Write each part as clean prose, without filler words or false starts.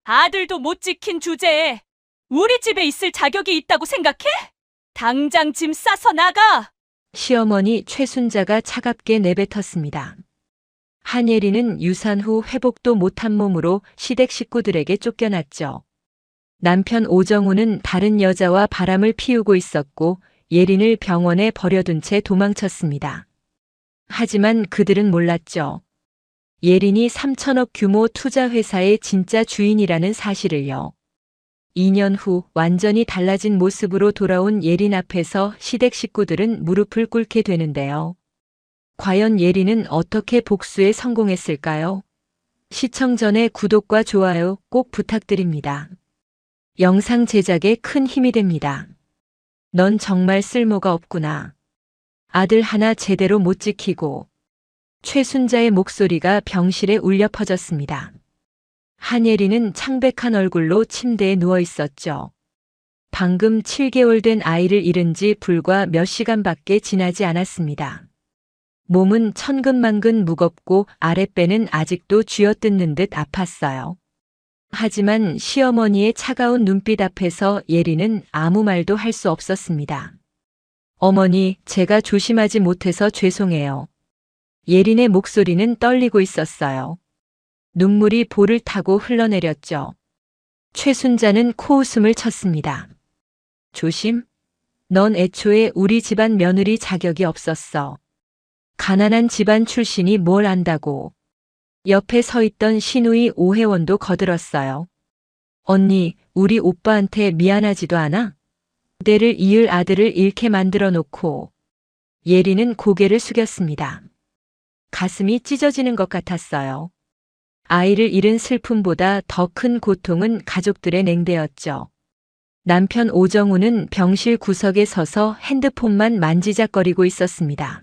아들도 못 지킨 주제에 우리 집에 있을 자격이 있다고 생각해? 당장 짐 싸서 나가! 시어머니 최순자가 차갑게 내뱉었습니다. 한예리는 유산 후 회복도 못한 몸으로 시댁 식구들에게 쫓겨났죠. 남편 오정우는 다른 여자와 바람을 피우고 있었고 예린을 병원에 버려둔 채 도망쳤습니다. 하지만 그들은 몰랐죠. 예린이 3천억 규모 투자회사의 진짜 주인이라는 사실을요. 2년 후 완전히 달라진 모습으로 돌아온 예린 앞에서 시댁 식구들은 무릎을 꿇게 되는데요. 과연 예린은 어떻게 복수에 성공했을까요? 시청 전에 구독과 좋아요 꼭 부탁드립니다. 영상 제작에 큰 힘이 됩니다. 넌 정말 쓸모가 없구나. 아들 하나 제대로 못 지키고. 최순자의 목소리가 병실에 울려 퍼졌습니다. 한예리는 창백한 얼굴로 침대에 누워 있었죠. 방금 7개월 된 아이를 잃은 지 불과 몇 시간밖에 지나지 않았습니다. 몸은 천근만근 무겁고 아랫배는 아직도 쥐어뜯는 듯 아팠어요. 하지만 시어머니의 차가운 눈빛 앞에서 예리는 아무 말도 할 수 없었습니다. 어머니, 제가 조심하지 못해서 죄송해요. 예린의 목소리는 떨리고 있었어요. 눈물이 볼을 타고 흘러내렸죠. 최순자는 코웃음을 쳤습니다. 조심? 넌 애초에 우리 집안 며느리 자격이 없었어. 가난한 집안 출신이 뭘 안다고. 옆에 서 있던 시누이 오혜원도 거들었어요. 언니, 우리 오빠한테 미안하지도 않아? 때를 이을 아들을 잃게 만들어 놓고. 예리는 고개를 숙였습니다. 가슴이 찢어지는 것 같았어요. 아이를 잃은 슬픔보다 더 큰 고통은 가족들의 냉대였죠. 남편 오정우는 병실 구석에 서서 핸드폰만 만지작거리고 있었습니다.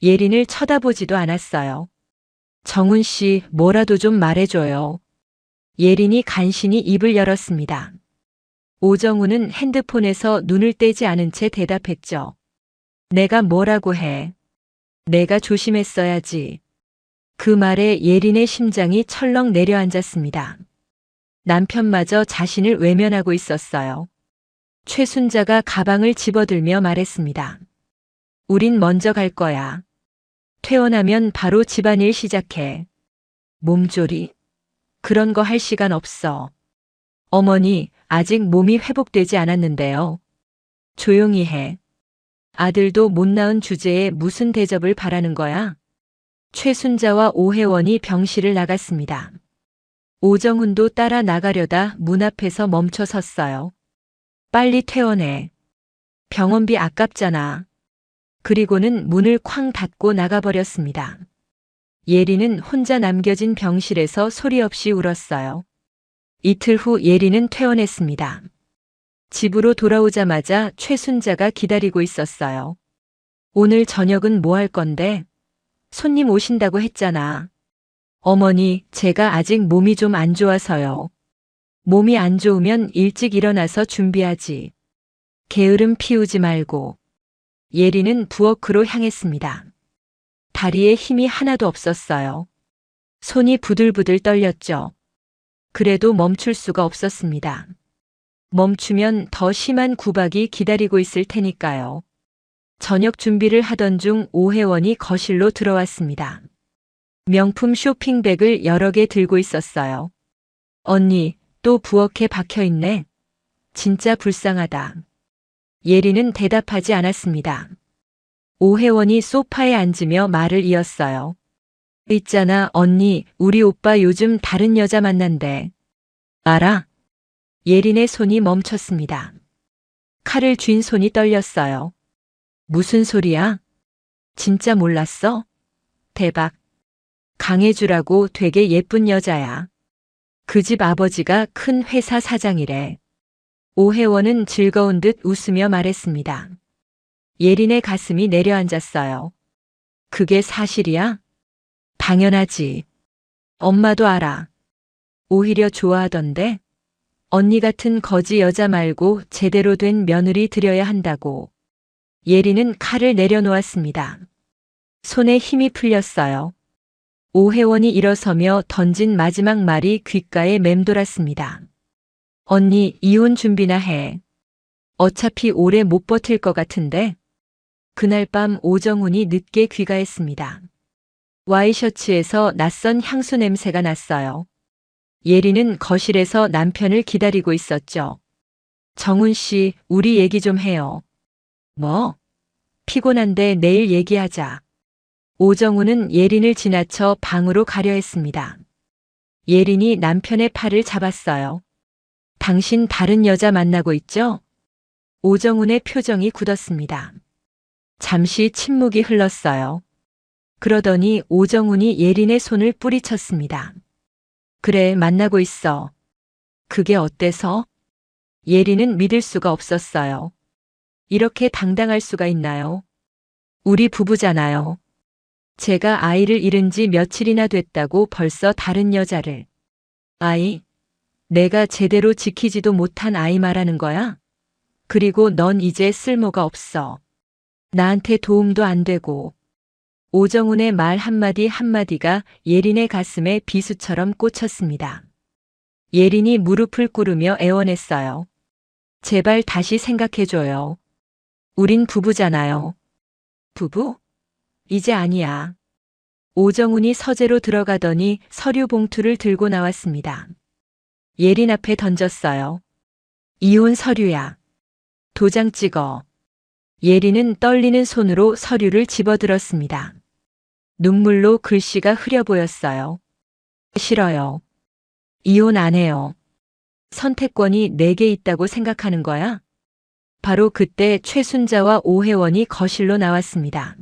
예린을 쳐다보지도 않았어요. 정훈 씨, 뭐라도 좀 말해줘요. 예린이 간신히 입을 열었습니다. 오정우는 핸드폰에서 눈을 떼지 않은 채 대답했죠. 내가 뭐라고 해. 내가 조심했어야지. 그 말에 예린의 심장이 철렁 내려앉았습니다. 남편마저 자신을 외면하고 있었어요. 최순자가 가방을 집어들며 말했습니다. 우린 먼저 갈 거야. 퇴원하면 바로 집안일 시작해. 몸조리. 그런 거 할 시간 없어. 어머니, 아직 몸이 회복되지 않았는데요. 조용히 해. 아들도 못 낳은 주제에 무슨 대접을 바라는 거야? 최순자와 오혜원이 병실을 나갔습니다. 오정훈도 따라 나가려다 문 앞에서 멈춰 섰어요. 빨리 퇴원해. 병원비 아깝잖아. 그리고는 문을 쾅 닫고 나가버렸습니다. 예리는 혼자 남겨진 병실에서 소리 없이 울었어요. 이틀 후 예리는 퇴원했습니다. 집으로 돌아오자마자 최순자가 기다리고 있었어요. 오늘 저녁은 뭐 할 건데? 손님 오신다고 했잖아. 어머니, 제가 아직 몸이 좀 안 좋아서요. 몸이 안 좋으면 일찍 일어나서 준비하지. 게으름 피우지 말고. 예리는 부엌으로 향했습니다. 다리에 힘이 하나도 없었어요. 손이 부들부들 떨렸죠. 그래도 멈출 수가 없었습니다. 멈추면 더 심한 구박이 기다리고 있을 테니까요. 저녁 준비를 하던 중 오혜원이 거실로 들어왔습니다. 명품 쇼핑백을 여러 개 들고 있었어요. 언니, 또 부엌에 박혀있네. 진짜 불쌍하다. 예리는 대답하지 않았습니다. 오혜원이 소파에 앉으며 말을 이었어요. 있잖아, 언니, 우리 오빠 요즘 다른 여자 만난대. 알아? 예린의 손이 멈췄습니다. 칼을 쥔 손이 떨렸어요. 무슨 소리야? 진짜 몰랐어? 대박. 강혜주라고 되게 예쁜 여자야. 그 집 아버지가 큰 회사 사장이래. 오혜원은 즐거운 듯 웃으며 말했습니다. 예린의 가슴이 내려앉았어요. 그게 사실이야? 당연하지. 엄마도 알아. 오히려 좋아하던데? 언니 같은 거지 여자 말고 제대로 된 며느리 들여야 한다고. 예린은 칼을 내려놓았습니다. 손에 힘이 풀렸어요. 오혜원이 일어서며 던진 마지막 말이 귓가에 맴돌았습니다. 언니, 이혼 준비나 해. 어차피 오래 못 버틸 것 같은데. 그날 밤 오정훈이 늦게 귀가했습니다. 와이셔츠에서 낯선 향수 냄새가 났어요. 예리는 거실에서 남편을 기다리고 있었죠. 정훈 씨, 우리 얘기 좀 해요. 뭐? 피곤한데 내일 얘기하자. 오정훈은 예린을 지나쳐 방으로 가려 했습니다. 예린이 남편의 팔을 잡았어요. 당신 다른 여자 만나고 있죠? 오정훈의 표정이 굳었습니다. 잠시 침묵이 흘렀어요. 그러더니 오정훈이 예린의 손을 뿌리쳤습니다. 그래, 만나고 있어. 그게 어때서? 예린은 믿을 수가 없었어요. 이렇게 당당할 수가 있나요? 우리 부부잖아요. 제가 아이를 잃은 지 며칠이나 됐다고 벌써 다른 여자를. 아이? 내가 제대로 지키지도 못한 아이 말하는 거야? 그리고 넌 이제 쓸모가 없어. 나한테 도움도 안 되고. 오정훈의 말 한마디 한마디가 예린의 가슴에 비수처럼 꽂혔습니다. 예린이 무릎을 꿇으며 애원했어요. 제발 다시 생각해줘요. 우린 부부잖아요. 부부? 이제 아니야. 오정훈이 서재로 들어가더니 서류 봉투를 들고 나왔습니다. 예린 앞에 던졌어요. 이혼 서류야. 도장 찍어. 예린은 떨리는 손으로 서류를 집어들었습니다. 눈물로 글씨가 흐려 보였어요. 싫어요. 이혼 안 해요. 선택권이 내게 있다고 생각하는 거야? 바로 그때 최순자와 오혜원이 거실로 나왔습니다.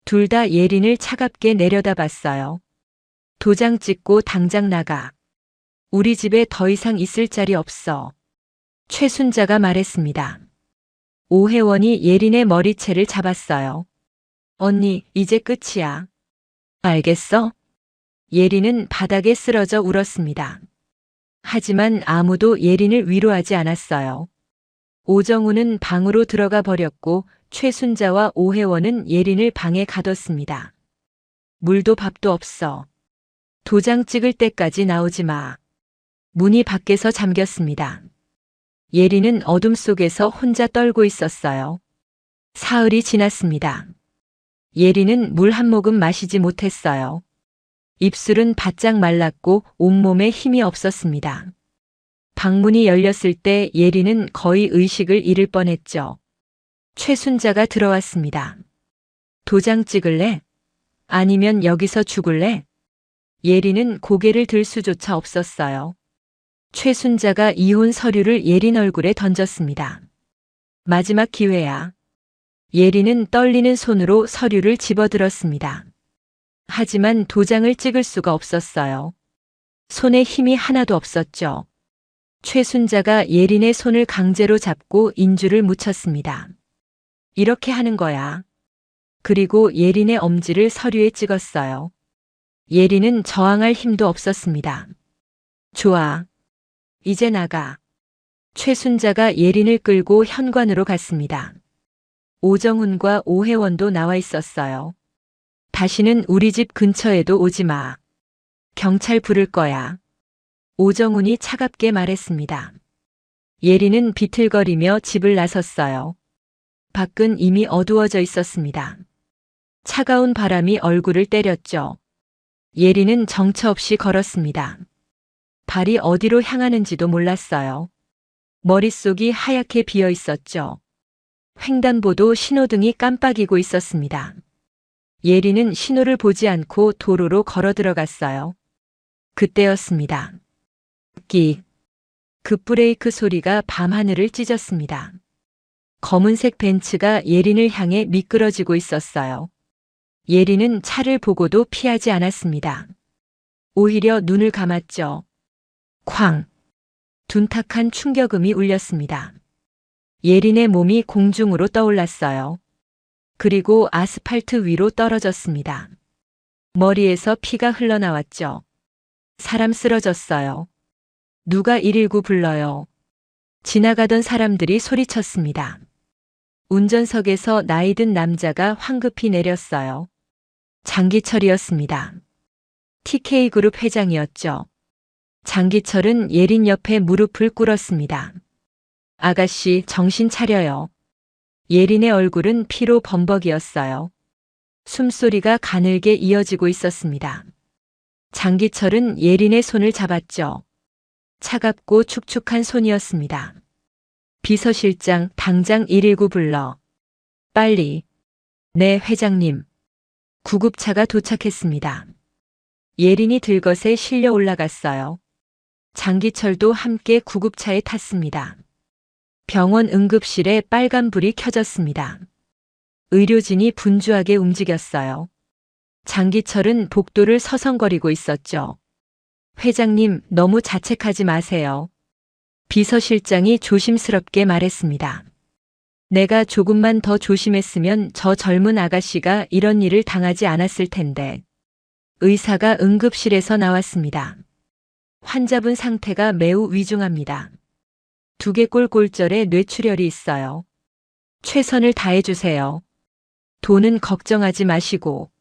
둘 다 예린을 차갑게 내려다봤어요. 도장 찍고 당장 나가. 우리 집에 더 이상 있을 자리 없어. 최순자가 말했습니다. 오혜원이 예린의 머리채를 잡았어요. 언니, 이제 끝이야. 알겠어? 예린은 바닥에 쓰러져 울었습니다. 하지만 아무도 예린을 위로하지 않았어요. 오정훈은 방으로 들어가 버렸고 최순자와 오혜원은 예린을 방에 가뒀습니다. 물도 밥도 없어. 도장 찍을 때까지 나오지 마. 문이 밖에서 잠겼습니다. 예린은 어둠 속에서 혼자 떨고 있었어요. 사흘이 지났습니다. 예린은 물 한 모금 마시지 못했어요. 입술은 바짝 말랐고 온몸에 힘이 없었습니다. 방문이 열렸을 때 예린은 거의 의식을 잃을 뻔했죠. 최순자가 들어왔습니다. 도장 찍을래? 아니면 여기서 죽을래? 예린은 고개를 들 수조차 없었어요. 최순자가 이혼 서류를 예린 얼굴에 던졌습니다. 마지막 기회야. 예린은 떨리는 손으로 서류를 집어들었습니다. 하지만 도장을 찍을 수가 없었어요. 손에 힘이 하나도 없었죠. 최순자가 예린의 손을 강제로 잡고 인주를 묻혔습니다. 이렇게 하는 거야. 그리고 예린의 엄지를 서류에 찍었어요. 예린은 저항할 힘도 없었습니다. 좋아. 이제 나가. 최순자가 예린을 끌고 현관으로 갔습니다. 오정훈과 오혜원도 나와 있었어요. 다시는 우리 집 근처에도 오지 마. 경찰 부를 거야. 오정훈이 차갑게 말했습니다. 예린은 비틀거리며 집을 나섰어요. 밖은 이미 어두워져 있었습니다. 차가운 바람이 얼굴을 때렸죠. 예린은 정처 없이 걸었습니다. 발이 어디로 향하는지도 몰랐어요. 머릿속이 하얗게 비어 있었죠. 횡단보도 신호등이 깜빡이고 있었습니다. 예린은 신호를 보지 않고 도로로 걸어 들어갔어요. 그때였습니다. 급브레이크 소리가 밤하늘을 찢었습니다. 검은색 벤츠가 예린을 향해 미끄러지고 있었어요. 예린은 차를 보고도 피하지 않았습니다. 오히려 눈을 감았죠. 쾅! 둔탁한 충격음이 울렸습니다. 예린의 몸이 공중으로 떠올랐어요. 그리고 아스팔트 위로 떨어졌습니다. 머리에서 피가 흘러나왔죠. 사람 쓰러졌어요. 누가 119 불러요. 지나가던 사람들이 소리쳤습니다. 운전석에서 나이 든 남자가 황급히 내렸어요. 장기철이었습니다. TK그룹 회장이었죠. 장기철은 예린 옆에 무릎을 꿇었습니다. 아가씨, 정신 차려요. 예린의 얼굴은 피로 범벅이었어요. 숨소리가 가늘게 이어지고 있었습니다. 장기철은 예린의 손을 잡았죠. 차갑고 축축한 손이었습니다. 비서실장, 당장 119 불러. 빨리. 네, 회장님. 구급차가 도착했습니다. 예린이 들것에 실려 올라갔어요. 장기철도 함께 구급차에 탔습니다. 병원 응급실에 빨간불이 켜졌습니다. 의료진이 분주하게 움직였어요. 장기철은 복도를 서성거리고 있었죠. 회장님, 너무 자책하지 마세요. 비서실장이 조심스럽게 말했습니다. 내가 조금만 더 조심했으면 저 젊은 아가씨가 이런 일을 당하지 않았을 텐데. 의사가 응급실에서 나왔습니다. 환자분 상태가 매우 위중합니다. 두개골 골절에 뇌출혈이 있어요. 최선을 다해주세요. 돈은 걱정하지 마시고.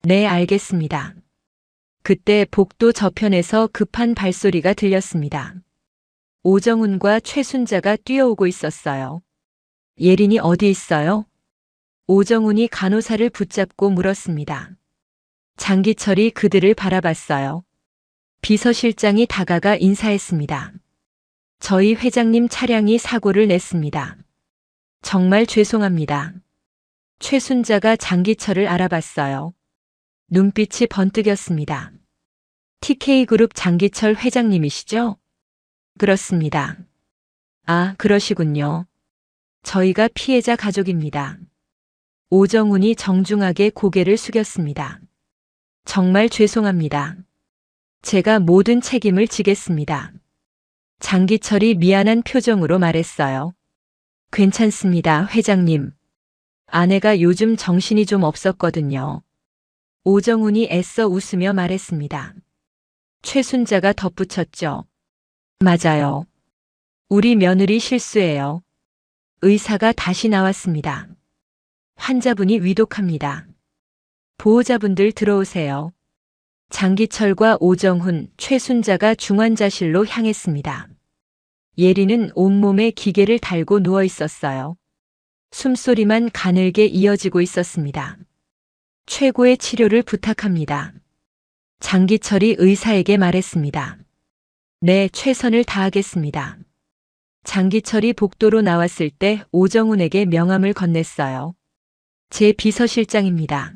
네, 알겠습니다. 그때 복도 저편에서 급한 발소리가 들렸습니다. 오정훈과 최순자가 뛰어오고 있었어요. 예린이 어디 있어요? 오정훈이 간호사를 붙잡고 물었습니다. 장기철이 그들을 바라봤어요. 비서실장이 다가가 인사했습니다. 저희 회장님 차량이 사고를 냈습니다. 정말 죄송합니다. 최순자가 장기철을 알아봤어요. 눈빛이 번뜩였습니다. TK그룹 장기철 회장님이시죠? 그렇습니다. 아, 그러시군요. 저희가 피해자 가족입니다. 오정훈이 정중하게 고개를 숙였습니다. 정말 죄송합니다. 제가 모든 책임을 지겠습니다. 장기철이 미안한 표정으로 말했어요. 괜찮습니다, 회장님. 아내가 요즘 정신이 좀 없었거든요. 오정훈이 애써 웃으며 말했습니다. 최순자가 덧붙였죠. 맞아요. 우리 며느리 실수예요. 의사가 다시 나왔습니다. 환자분이 위독합니다. 보호자분들 들어오세요. 장기철과 오정훈, 최순자가 중환자실로 향했습니다. 예린은 온몸에 기계를 달고 누워 있었어요. 숨소리만 가늘게 이어지고 있었습니다. 최고의 치료를 부탁합니다. 장기철이 의사에게 말했습니다. 네, 최선을 다하겠습니다. 장기철이 복도로 나왔을 때 오정훈에게 명함을 건넸어요. 제 비서실장입니다.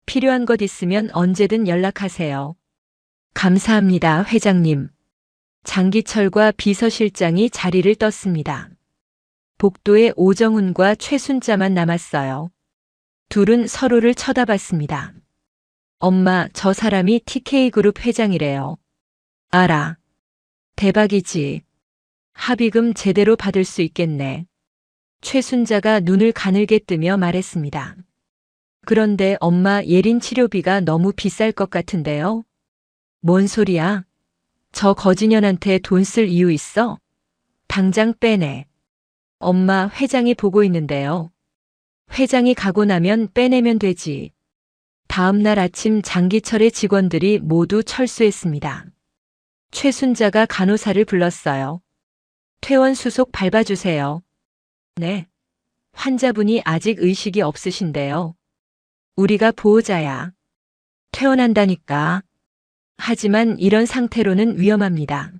필요한 것 있으면 언제든 연락하세요. 감사합니다, 회장님. 장기철과 비서실장이 자리를 떴습니다. 복도에 오정훈과 최순자만 남았어요. 둘은 서로를 쳐다봤습니다. 엄마, 저 사람이 TK그룹 회장이래요. 알아. 대박이지. 합의금 제대로 받을 수 있겠네. 최순자가 눈을 가늘게 뜨며 말했습니다. 그런데 엄마, 예린 치료비가 너무 비쌀 것 같은데요? 뭔 소리야? 저 거지년한테 돈 쓸 이유 있어? 당장 빼내. 엄마, 회장이 보고 있는데요. 회장이 가고 나면 빼내면 되지. 다음 날 아침 장기철의 직원들이 모두 철수했습니다. 최순자가 간호사를 불렀어요. 퇴원 수속 밟아주세요. 네. 환자분이 아직 의식이 없으신데요. 우리가 보호자야. 퇴원한다니까. 하지만 이런 상태로는 위험합니다.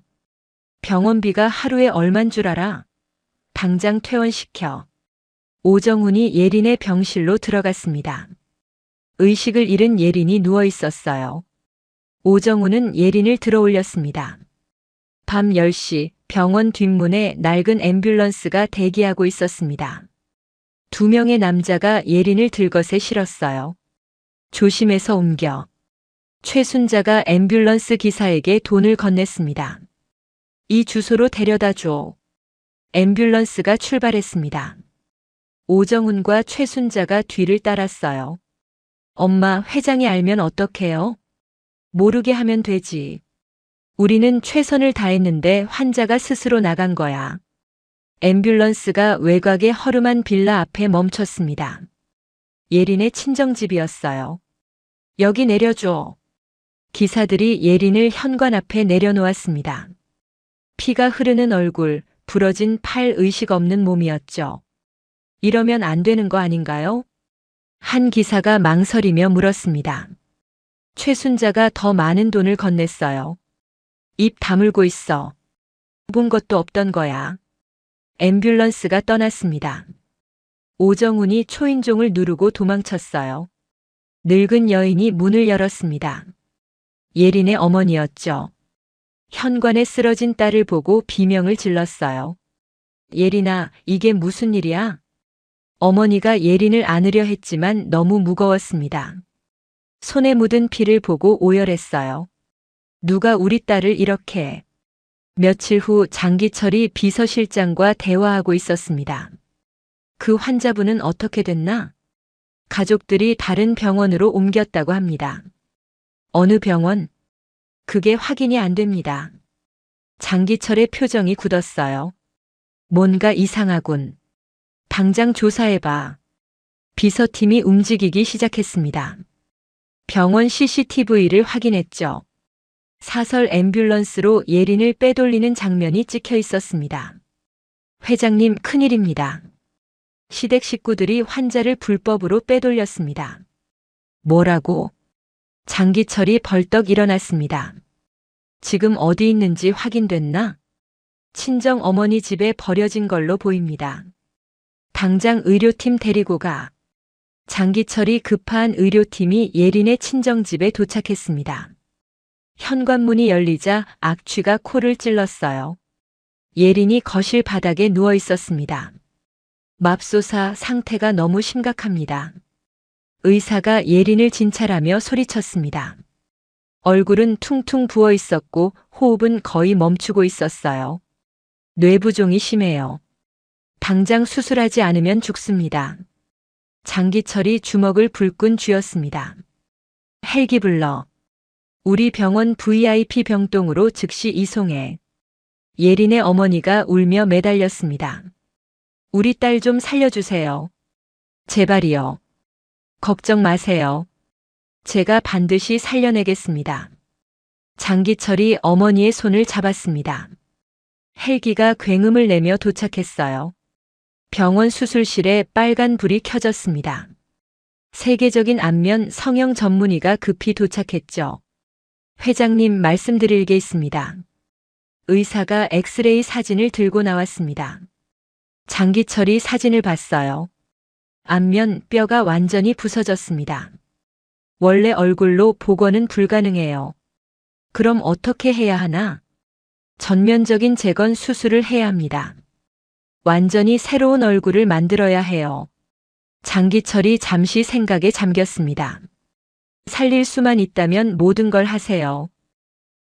병원비가 하루에 얼만 줄 알아? 당장 퇴원시켜. 오정훈이 예린의 병실로 들어갔습니다. 의식을 잃은 예린이 누워 있었어요. 오정훈은 예린을 들어올렸습니다. 밤 10시 병원 뒷문에 낡은 앰뷸런스가 대기하고 있었습니다. 2명의 남자가 예린을 들것에 실었어요. 조심해서 옮겨. 최순자가 앰뷸런스 기사에게 돈을 건넸습니다. 이 주소로 데려다 줘. 앰뷸런스가 출발했습니다. 오정훈과 최순자가 뒤를 따랐어요. 엄마, 회장이 알면 어떡해요? 모르게 하면 되지. 우리는 최선을 다했는데 환자가 스스로 나간 거야. 앰뷸런스가 외곽의 허름한 빌라 앞에 멈췄습니다. 예린의 친정집이었어요. 여기 내려줘. 기사들이 예린을 현관 앞에 내려놓았습니다. 피가 흐르는 얼굴, 부러진 팔, 의식 없는 몸이었죠. 이러면 안 되는 거 아닌가요? 한 기사가 망설이며 물었습니다. 최순자가 더 많은 돈을 건넸어요. 입 다물고 있어. 본 것도 없던 거야. 앰뷸런스가 떠났습니다. 오정훈이 초인종을 누르고 도망쳤어요. 늙은 여인이 문을 열었습니다. 예린의 어머니였죠. 현관에 쓰러진 딸을 보고 비명을 질렀어요. 예린아, 이게 무슨 일이야? 어머니가 예린을 안으려 했지만 너무 무거웠습니다. 손에 묻은 피를 보고 오열했어요. 누가 우리 딸을 이렇게. 며칠 후 장기철이 비서실장과 대화하고 있었습니다. 그 환자분은 어떻게 됐나? 가족들이 다른 병원으로 옮겼다고 합니다. 어느 병원? 그게 확인이 안 됩니다. 장기철의 표정이 굳었어요. 뭔가 이상하군. 당장 조사해봐. 비서팀이 움직이기 시작했습니다. 병원 CCTV를 확인했죠. 사설 앰뷸런스로 예린을 빼돌리는 장면이 찍혀 있었습니다. 회장님, 큰일입니다. 시댁 식구들이 환자를 불법으로 빼돌렸습니다. 뭐라고? 장기철이 벌떡 일어났습니다. 지금 어디 있는지 확인됐나? 친정 어머니 집에 버려진 걸로 보입니다. 당장 의료팀 데리고 가. 장기철이 급한 의료팀이 예린의 친정집에 도착했습니다. 현관문이 열리자 악취가 코를 찔렀어요. 예린이 거실 바닥에 누워 있었습니다. 맙소사, 상태가 너무 심각합니다. 의사가 예린을 진찰하며 소리쳤습니다. 얼굴은 퉁퉁 부어 있었고 호흡은 거의 멈추고 있었어요. 뇌부종이 심해요. 당장 수술하지 않으면 죽습니다. 장기철이 주먹을 불끈 쥐었습니다. 헬기 불러. 우리 병원 VIP 병동으로 즉시 이송해. 예린의 어머니가 울며 매달렸습니다. 우리 딸 좀 살려주세요. 제발이요. 걱정 마세요. 제가 반드시 살려내겠습니다. 장기철이 어머니의 손을 잡았습니다. 헬기가 굉음을 내며 도착했어요. 병원 수술실에 빨간 불이 켜졌습니다. 세계적인 안면 성형 전문의가 급히 도착했죠. 회장님, 말씀드릴 게 있습니다. 의사가 엑스레이 사진을 들고 나왔습니다. 장기철이 사진을 봤어요. 안면 뼈가 완전히 부서졌습니다. 원래 얼굴로 복원은 불가능해요. 그럼 어떻게 해야 하나? 전면적인 재건 수술을 해야 합니다. 완전히 새로운 얼굴을 만들어야 해요. 장기철이 잠시 생각에 잠겼습니다. 살릴 수만 있다면 모든 걸 하세요.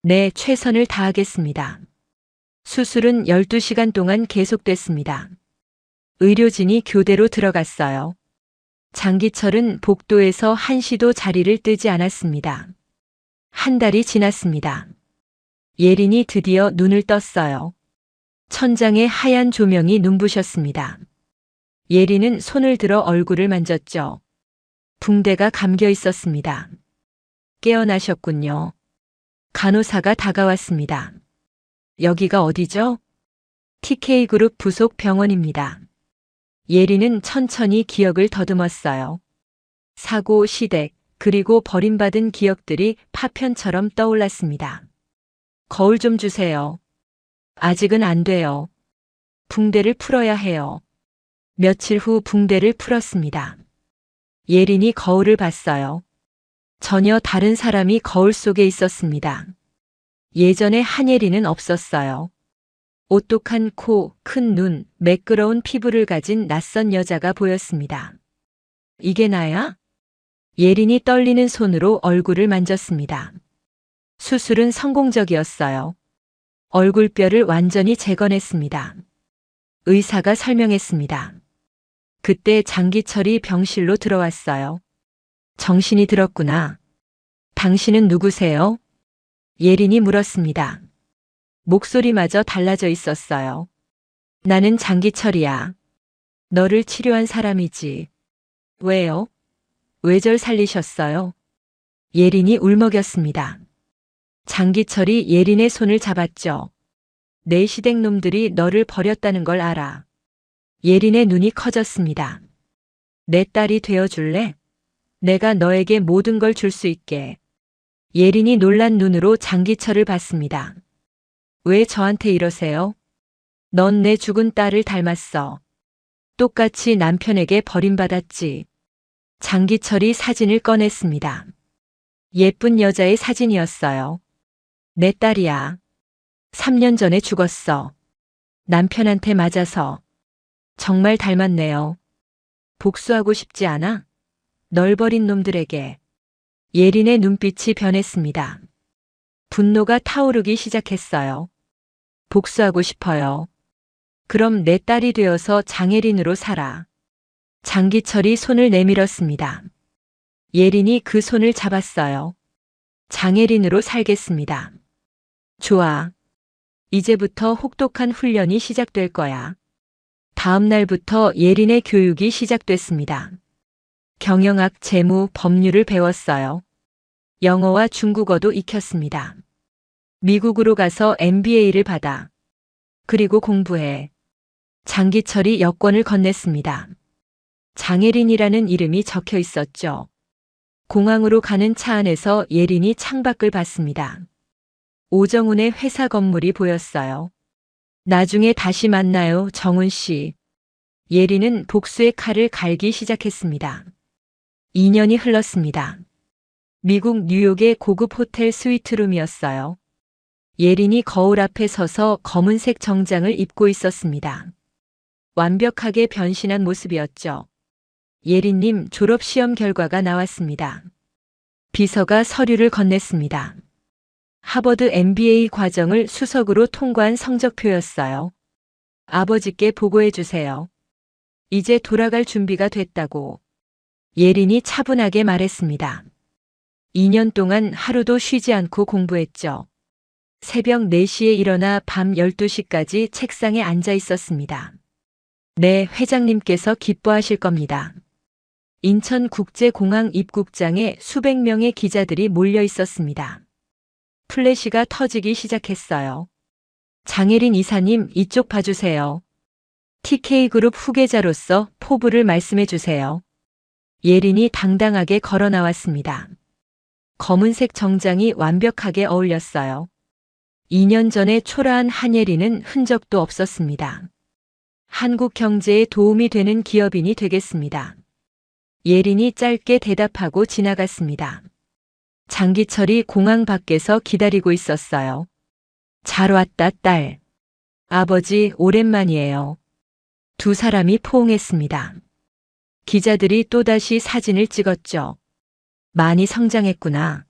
네, 최선을 다하겠습니다. 수술은 12시간 동안 계속됐습니다. 의료진이 교대로 들어갔어요. 장기철은 복도에서 한시도 자리를 뜨지 않았습니다. 한 달이 지났습니다. 예린이 드디어 눈을 떴어요. 천장에 하얀 조명이 눈부셨습니다. 예린은 손을 들어 얼굴을 만졌죠. 붕대가 감겨 있었습니다. 깨어나셨군요. 간호사가 다가왔습니다. 여기가 어디죠? TK그룹 부속 병원입니다. 예린은 천천히 기억을 더듬었어요. 사고, 시댁, 그리고 버림받은 기억들이 파편처럼 떠올랐습니다. 거울 좀 주세요. 아직은 안 돼요. 붕대를 풀어야 해요. 며칠 후 붕대를 풀었습니다. 예린이 거울을 봤어요. 전혀 다른 사람이 거울 속에 있었습니다. 예전에 한예린은 없었어요. 오똑한 코, 큰 눈, 매끄러운 피부를 가진 낯선 여자가 보였습니다. 이게 나야? 예린이 떨리는 손으로 얼굴을 만졌습니다. 수술은 성공적이었어요. 얼굴뼈를 완전히 재건했습니다. 의사가 설명했습니다. 그때 장기철이 병실로 들어왔어요. 정신이 들었구나. 당신은 누구세요? 예린이 물었습니다. 목소리마저 달라져 있었어요. 나는 장기철이야. 너를 치료한 사람이지. 왜요? 왜 절 살리셨어요? 예린이 울먹였습니다. 장기철이 예린의 손을 잡았죠. 내 시댁놈들이 너를 버렸다는 걸 알아. 예린의 눈이 커졌습니다. 내 딸이 되어줄래? 내가 너에게 모든 걸 줄 수 있게. 예린이 놀란 눈으로 장기철을 봤습니다. 왜 저한테 이러세요? 넌 내 죽은 딸을 닮았어. 똑같이 남편에게 버림받았지. 장기철이 사진을 꺼냈습니다. 예쁜 여자의 사진이었어요. 내 딸이야. 3년 전에 죽었어. 남편한테 맞아서. 정말 닮았네요. 복수하고 싶지 않아? 널 버린 놈들에게. 예린의 눈빛이 변했습니다. 분노가 타오르기 시작했어요. 복수하고 싶어요. 그럼 내 딸이 되어서 장예린으로 살아. 장기철이 손을 내밀었습니다. 예린이 그 손을 잡았어요. 장예린으로 살겠습니다. 좋아. 이제부터 혹독한 훈련이 시작될 거야. 다음 날부터 예린의 교육이 시작됐습니다. 경영학, 재무, 법률을 배웠어요. 영어와 중국어도 익혔습니다. 미국으로 가서 MBA를 받아. 그리고 공부해. 장기철이 여권을 건넸습니다. 장예린이라는 이름이 적혀 있었죠. 공항으로 가는 차 안에서 예린이 창밖을 봤습니다. 오정훈의 회사 건물이 보였어요. 나중에 다시 만나요, 정훈 씨. 예린은 복수의 칼을 갈기 시작했습니다. 2년이 흘렀습니다. 미국 뉴욕의 고급 호텔 스위트룸이었어요. 예린이 거울 앞에 서서 검은색 정장을 입고 있었습니다. 완벽하게 변신한 모습이었죠. 예린님, 졸업시험 결과가 나왔습니다. 비서가 서류를 건넸습니다. 하버드 MBA 과정을 수석으로 통과한 성적표였어요. 아버지께 보고해 주세요. 이제 돌아갈 준비가 됐다고. 예린이 차분하게 말했습니다. 2년 동안 하루도 쉬지 않고 공부했죠. 새벽 4시에 일어나 밤 12시까지 책상에 앉아 있었습니다. 네, 회장님께서 기뻐하실 겁니다. 인천국제공항 입국장에 수백 명의 기자들이 몰려 있었습니다. 플래시가 터지기 시작했어요. 장예린 이사님, 이쪽 봐주세요. TK그룹 후계자로서 포부를 말씀해 주세요. 예린이 당당하게 걸어 나왔습니다. 검은색 정장이 완벽하게 어울렸어요. 2년 전에 초라한 한예린은 흔적도 없었습니다. 한국 경제에 도움이 되는 기업인이 되겠습니다. 예린이 짧게 대답하고 지나갔습니다. 장기철이 공항 밖에서 기다리고 있었어요. 잘 왔다, 딸. 아버지, 오랜만이에요. 두 사람이 포옹했습니다. 기자들이 또다시 사진을 찍었죠. 많이 성장했구나.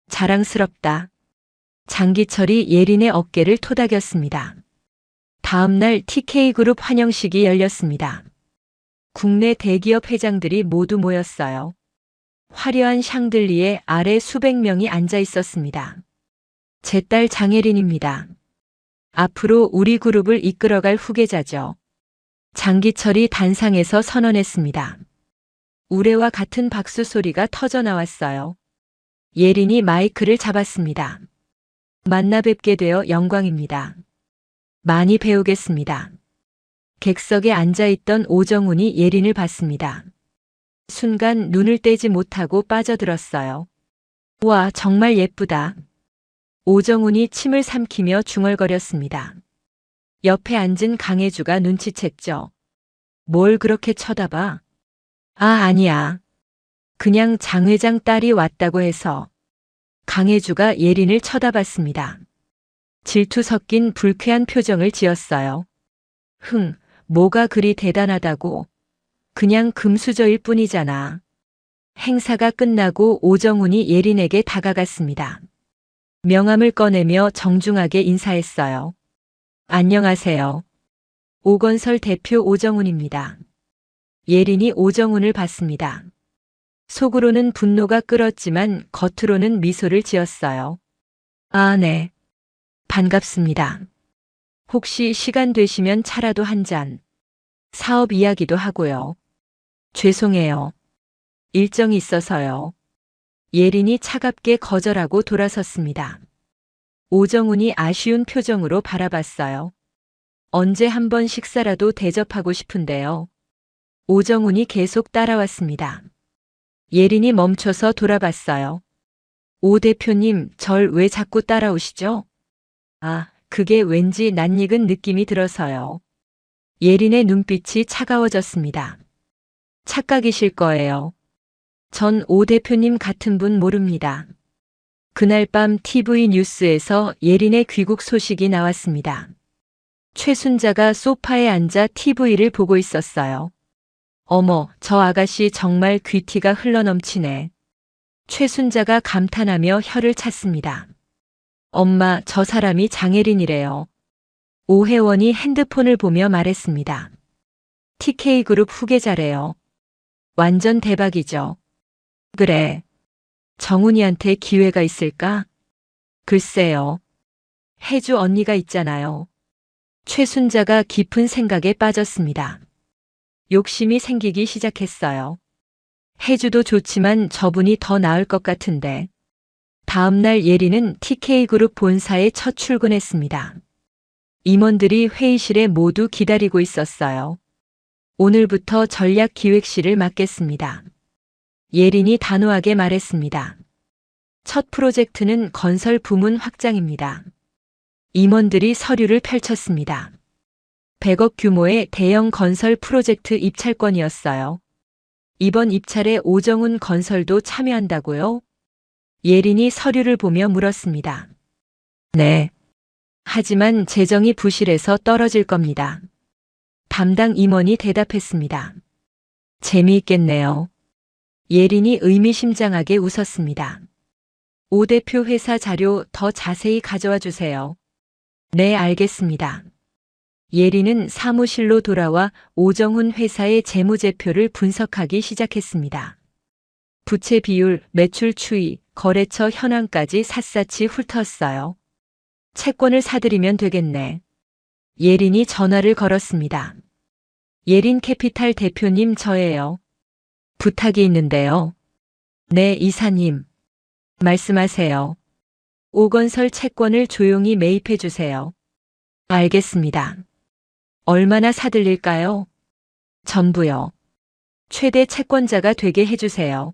자랑스럽다. 장기철이 예린의 어깨를 토닥였습니다. 다음 날 TK그룹 환영식이 열렸습니다. 국내 대기업 회장들이 모두 모였어요. 화려한 샹들리에 아래 수백 명이 앉아 있었습니다. 제 딸 장예린입니다. 앞으로 우리 그룹을 이끌어갈 후계자죠. 장기철이 단상에서 선언했습니다. 우레와 같은 박수 소리가 터져 나왔어요. 예린이 마이크를 잡았습니다. 만나 뵙게 되어 영광입니다. 많이 배우겠습니다. 객석에 앉아있던 오정훈이 예린을 봤습니다. 순간 눈을 떼지 못하고 빠져들었어요. 와, 정말 예쁘다. 오정훈이 침을 삼키며 중얼거렸습니다. 옆에 앉은 강혜주가 눈치챘죠. 뭘 그렇게 쳐다봐? 아, 아니야. 그냥 장 회장 딸이 왔다고 해서. 강혜주가 예린을 쳐다봤습니다. 질투 섞인 불쾌한 표정을 지었어요. 뭐가 그리 대단하다고. 그냥 금수저일 뿐이잖아. 행사가 끝나고 오정훈이 예린에게 다가갔습니다. 명함을 꺼내며 정중하게 인사했어요. 안녕하세요. 오건설 대표 오정훈입니다. 예린이 오정훈을 봤습니다. 속으로는 분노가 끓었지만 겉으로는 미소를 지었어요. 아, 네. 반갑습니다. 혹시 시간 되시면 차라도 한 잔. 사업 이야기도 하고요. 죄송해요. 일정이 있어서요. 예린이 차갑게 거절하고 돌아섰습니다. 오정훈이 아쉬운 표정으로 바라봤어요. 언제 한번 식사라도 대접하고 싶은데요. 오정훈이 계속 따라왔습니다. 예린이 멈춰서 돌아봤어요. 오 대표님, 절 왜 자꾸 따라오시죠? 아, 그게 왠지 낯익은 느낌이 들어서요. 예린의 눈빛이 차가워졌습니다. 착각이실 거예요. 전 오 대표님 같은 분 모릅니다. 그날 밤 TV 뉴스에서 예린의 귀국 소식이 나왔습니다. 최순자가 소파에 앉아 TV를 보고 있었어요. 어머, 저 아가씨 정말 귀티가 흘러넘치네. 최순자가 감탄하며 혀를 찼습니다. 엄마, 저 사람이 장혜린이래요. 오 회원이 핸드폰을 보며 말했습니다. TK그룹 후계자래요. 완전 대박이죠. 그래. 정훈이한테 기회가 있을까? 글쎄요. 혜주 언니가 있잖아요. 최순자가 깊은 생각에 빠졌습니다. 욕심이 생기기 시작했어요. 혜주도 좋지만 저분이 더 나을 것 같은데. 다음날 예린은 TK그룹 본사에 첫 출근했습니다. 임원들이 회의실에 모두 기다리고 있었어요. 오늘부터 전략기획실을 맡겠습니다. 예린이 단호하게 말했습니다. 첫 프로젝트는 건설 부문 확장입니다. 임원들이 서류를 펼쳤습니다. 100억 규모의 대형 건설 프로젝트 입찰권이었어요. 이번 입찰에 오정훈 건설도 참여한다고요? 예린이 서류를 보며 물었습니다. 네. 하지만 재정이 부실해서 떨어질 겁니다. 담당 임원이 대답했습니다. 재미있겠네요. 예린이 의미심장하게 웃었습니다. 오 대표 회사 자료 더 자세히 가져와 주세요. 네, 알겠습니다. 예린은 사무실로 돌아와 오정훈 회사의 재무제표를 분석하기 시작했습니다. 부채 비율, 매출 추이, 거래처 현황까지 샅샅이 훑었어요. 채권을 사들이면 되겠네. 예린이 전화를 걸었습니다. 예린 캐피탈 대표님, 저예요. 부탁이 있는데요. 네, 이사님. 말씀하세요. 오건설 채권을 조용히 매입해 주세요. 알겠습니다. 얼마나 사들릴까요? 전부요. 최대 채권자가 되게 해주세요.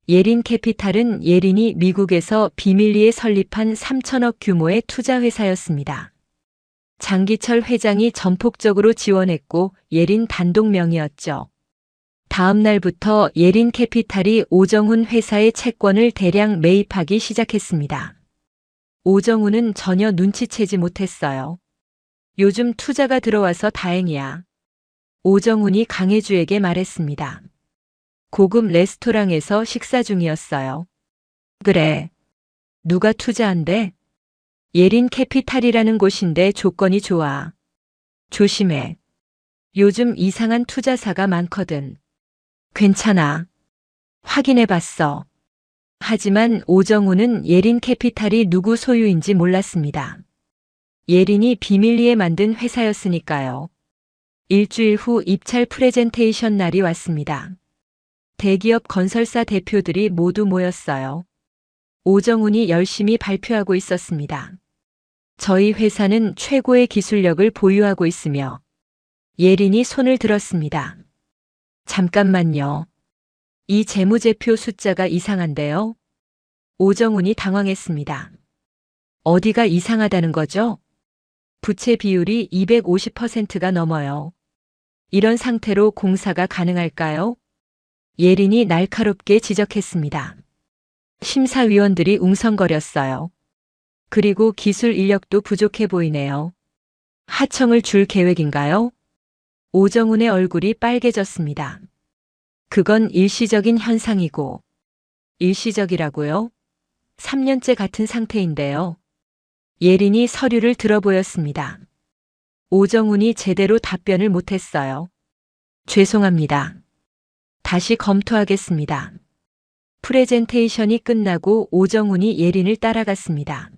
예린 캐피탈은 예린이 미국에서 비밀리에 설립한 3천억 규모의 투자회사였습니다. 장기철 회장이 전폭적으로 지원했고 예린 단독 명의였죠. 다음 날부터 예린 캐피탈이 오정훈 회사의 채권을 대량 매입하기 시작했습니다. 오정훈은 전혀 눈치채지 못했어요. 요즘 투자가 들어와서 다행이야. 오정훈이 강혜주에게 말했습니다. 고급 레스토랑에서 식사 중이었어요. 그래. 누가 투자한대? 예린 캐피탈이라는 곳인데 조건이 좋아. 조심해. 요즘 이상한 투자사가 많거든. 괜찮아. 확인해 봤어. 하지만 오정훈은 예린 캐피탈이 누구 소유인지 몰랐습니다. 예린이 비밀리에 만든 회사였으니까요. 일주일 후 입찰 프레젠테이션 날이 왔습니다. 대기업 건설사 대표들이 모두 모였어요. 오정훈이 열심히 발표하고 있었습니다. 저희 회사는 최고의 기술력을 보유하고 있으며 예린이 손을 들었습니다. 잠깐만요. 이 재무제표 숫자가 이상한데요? 오정훈이 당황했습니다. 어디가 이상하다는 거죠? 부채 비율이 250%가 넘어요. 이런 상태로 공사가 가능할까요? 예린이 날카롭게 지적했습니다. 심사위원들이 웅성거렸어요. 그리고 기술 인력도 부족해 보이네요. 하청을 줄 계획인가요? 오정훈의 얼굴이 빨개졌습니다. 그건 일시적인 현상이고. 일시적이라고요? 3년째 같은 상태인데요. 예린이 서류를 들어보였습니다. 오정훈이 제대로 답변을 못했어요. 죄송합니다. 다시 검토하겠습니다. 프레젠테이션이 끝나고 오정훈이 예린을 따라갔습니다.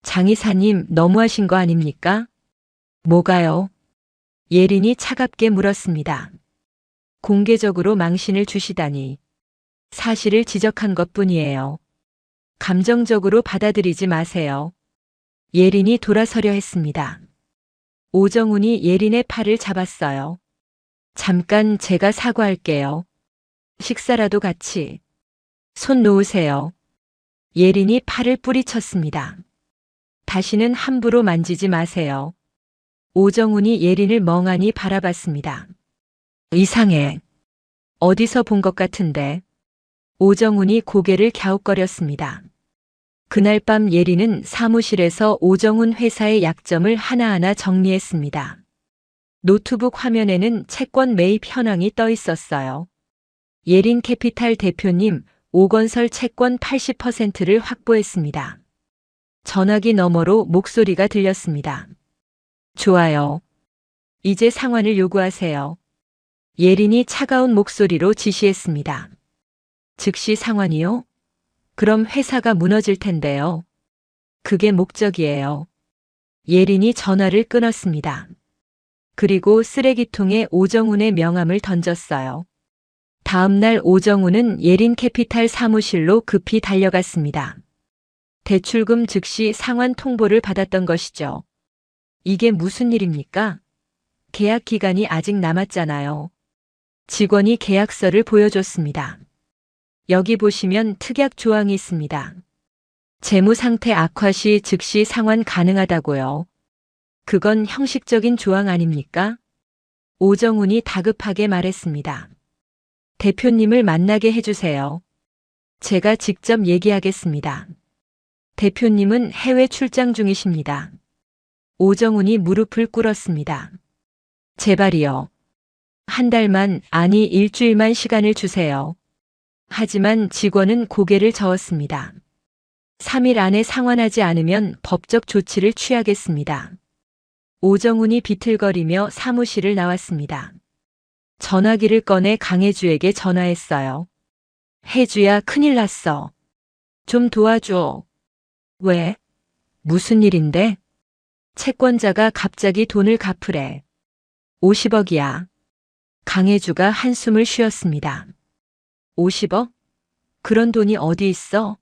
장 이사님, 너무하신 거 아닙니까? 뭐가요? 예린이 차갑게 물었습니다. 공개적으로 망신을 주시다니. 사실을 지적한 것뿐이에요. 감정적으로 받아들이지 마세요. 예린이 돌아서려 했습니다. 오정훈이 예린의 팔을 잡았어요. 잠깐 제가 사과할게요. 식사라도 같이. 손 놓으세요. 예린이 팔을 뿌리쳤습니다. 다시는 함부로 만지지 마세요. 오정훈이 예린을 멍하니 바라봤습니다. 이상해. 어디서 본 것 같은데. 오정훈이 고개를 갸웃거렸습니다. 그날 밤 예린은 사무실에서 오정훈 회사의 약점을 하나하나 정리했습니다. 노트북 화면에는 채권 매입 현황이 떠 있었어요. 예린 캐피탈 대표님, 오건설 채권 80%를 확보했습니다. 전화기 너머로 목소리가 들렸습니다. 좋아요. 이제 상환을 요구하세요. 예린이 차가운 목소리로 지시했습니다. 즉시 상환이요? 그럼 회사가 무너질 텐데요. 그게 목적이에요. 예린이 전화를 끊었습니다. 그리고 쓰레기통에 오정훈의 명함을 던졌어요. 다음 날 오정훈은 예린 캐피탈 사무실로 급히 달려갔습니다. 대출금 즉시 상환 통보를 받았던 것이죠. 이게 무슨 일입니까? 계약 기간이 아직 남았잖아요. 직원이 계약서를 보여줬습니다. 여기 보시면 특약 조항이 있습니다. 재무 상태 악화 시 즉시 상환 가능하다고요. 그건 형식적인 조항 아닙니까? 오정훈이 다급하게 말했습니다. 대표님을 만나게 해주세요. 제가 직접 얘기하겠습니다. 대표님은 해외 출장 중이십니다. 오정훈이 무릎을 꿇었습니다. 제발이요. 한 달만, 아니 일주일만 시간을 주세요. 하지만 직원은 고개를 저었습니다. 3일 안에 상환하지 않으면 법적 조치를 취하겠습니다. 오정훈이 비틀거리며 사무실을 나왔습니다. 전화기를 꺼내 강혜주에게 전화했어요. 혜주야, 큰일 났어. 좀 도와줘. 왜? 무슨 일인데? 채권자가 갑자기 돈을 갚으래. 50억이야. 강혜주가 한숨을 쉬었습니다. 50억? 그런 돈이 어디 있어?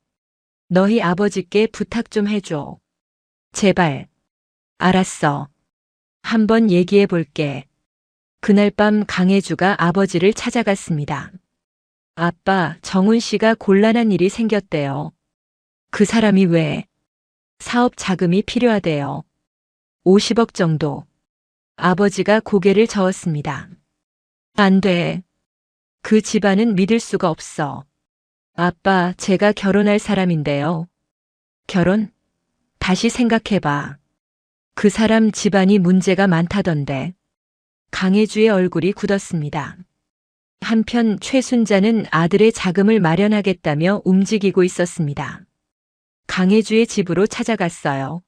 너희 아버지께 부탁 좀 해줘. 제발. 알았어. 한번 얘기해 볼게. 그날 밤 강혜주가 아버지를 찾아갔습니다. 아빠, 정훈 씨가 곤란한 일이 생겼대요. 그 사람이 왜? 사업 자금이 필요하대요. 50억 정도. 아버지가 고개를 저었습니다. 안 돼. 그 집안은 믿을 수가 없어. 아빠, 제가 결혼할 사람인데요. 결혼? 다시 생각해봐. 그 사람 집안이 문제가 많다던데. 강혜주의 얼굴이 굳었습니다. 한편 최순자는 아들의 자금을 마련하겠다며 움직이고 있었습니다. 강혜주의 집으로 찾아갔어요.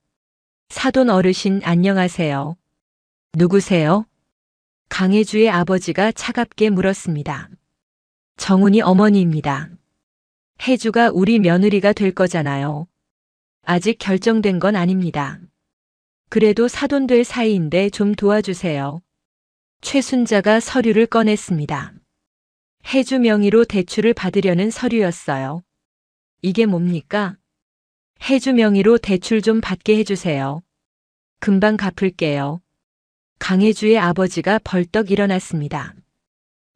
사돈 어르신 안녕하세요. 누구세요? 강혜주의 아버지가 차갑게 물었습니다. 정훈이 어머니입니다. 혜주가 우리 며느리가 될 거잖아요. 아직 결정된 건 아닙니다. 그래도 사돈 될 사이인데 좀 도와주세요. 최순자가 서류를 꺼냈습니다. 혜주 명의로 대출을 받으려는 서류였어요. 이게 뭡니까? 혜주 명의로 대출 좀 받게 해주세요. 금방 갚을게요. 강혜주의 아버지가 벌떡 일어났습니다.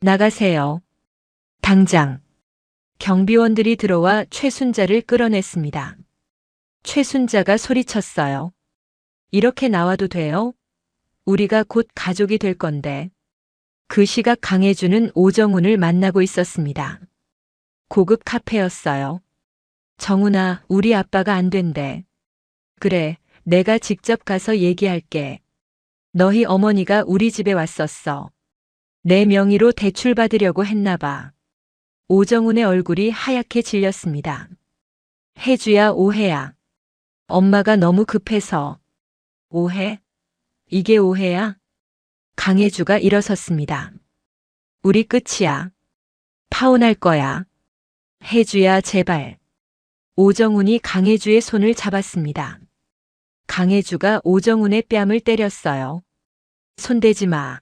나가세요. 당장. 경비원들이 들어와 최순자를 끌어냈습니다. 최순자가 소리쳤어요. 이렇게 나와도 돼요? 우리가 곧 가족이 될 건데. 그 시각 강혜주는 오정훈을 만나고 있었습니다. 고급 카페였어요. 정훈아, 우리 아빠가 안 된대. 그래, 내가 직접 가서 얘기할게. 너희 어머니가 우리 집에 왔었어. 내 명의로 대출 받으려고 했나 봐. 오정훈의 얼굴이 하얗게 질렸습니다. 혜주야, 오해야. 엄마가 너무 급해서. 오해? 이게 오해야? 강혜주가 일어섰습니다. 우리 끝이야. 파혼할 거야. 혜주야, 제발. 오정훈이 강혜주의 손을 잡았습니다. 강혜주가 오정훈의 뺨을 때렸어요. 손대지 마.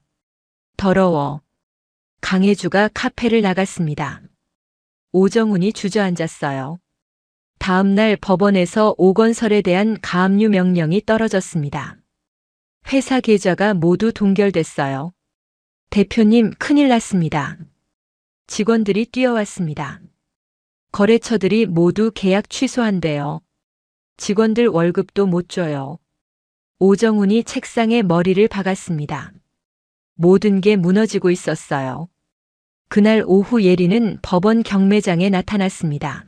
더러워. 강혜주가 카페를 나갔습니다. 오정훈이 주저앉았어요. 다음 날 법원에서 오건설에 대한 가압류 명령이 떨어졌습니다. 회사 계좌가 모두 동결됐어요. 대표님, 큰일 났습니다. 직원들이 뛰어왔습니다. 거래처들이 모두 계약 취소한대요. 직원들 월급도 못 줘요. 오정훈이 책상에 머리를 박았습니다. 모든 게 무너지고 있었어요. 그날 오후 예리는 법원 경매장에 나타났습니다.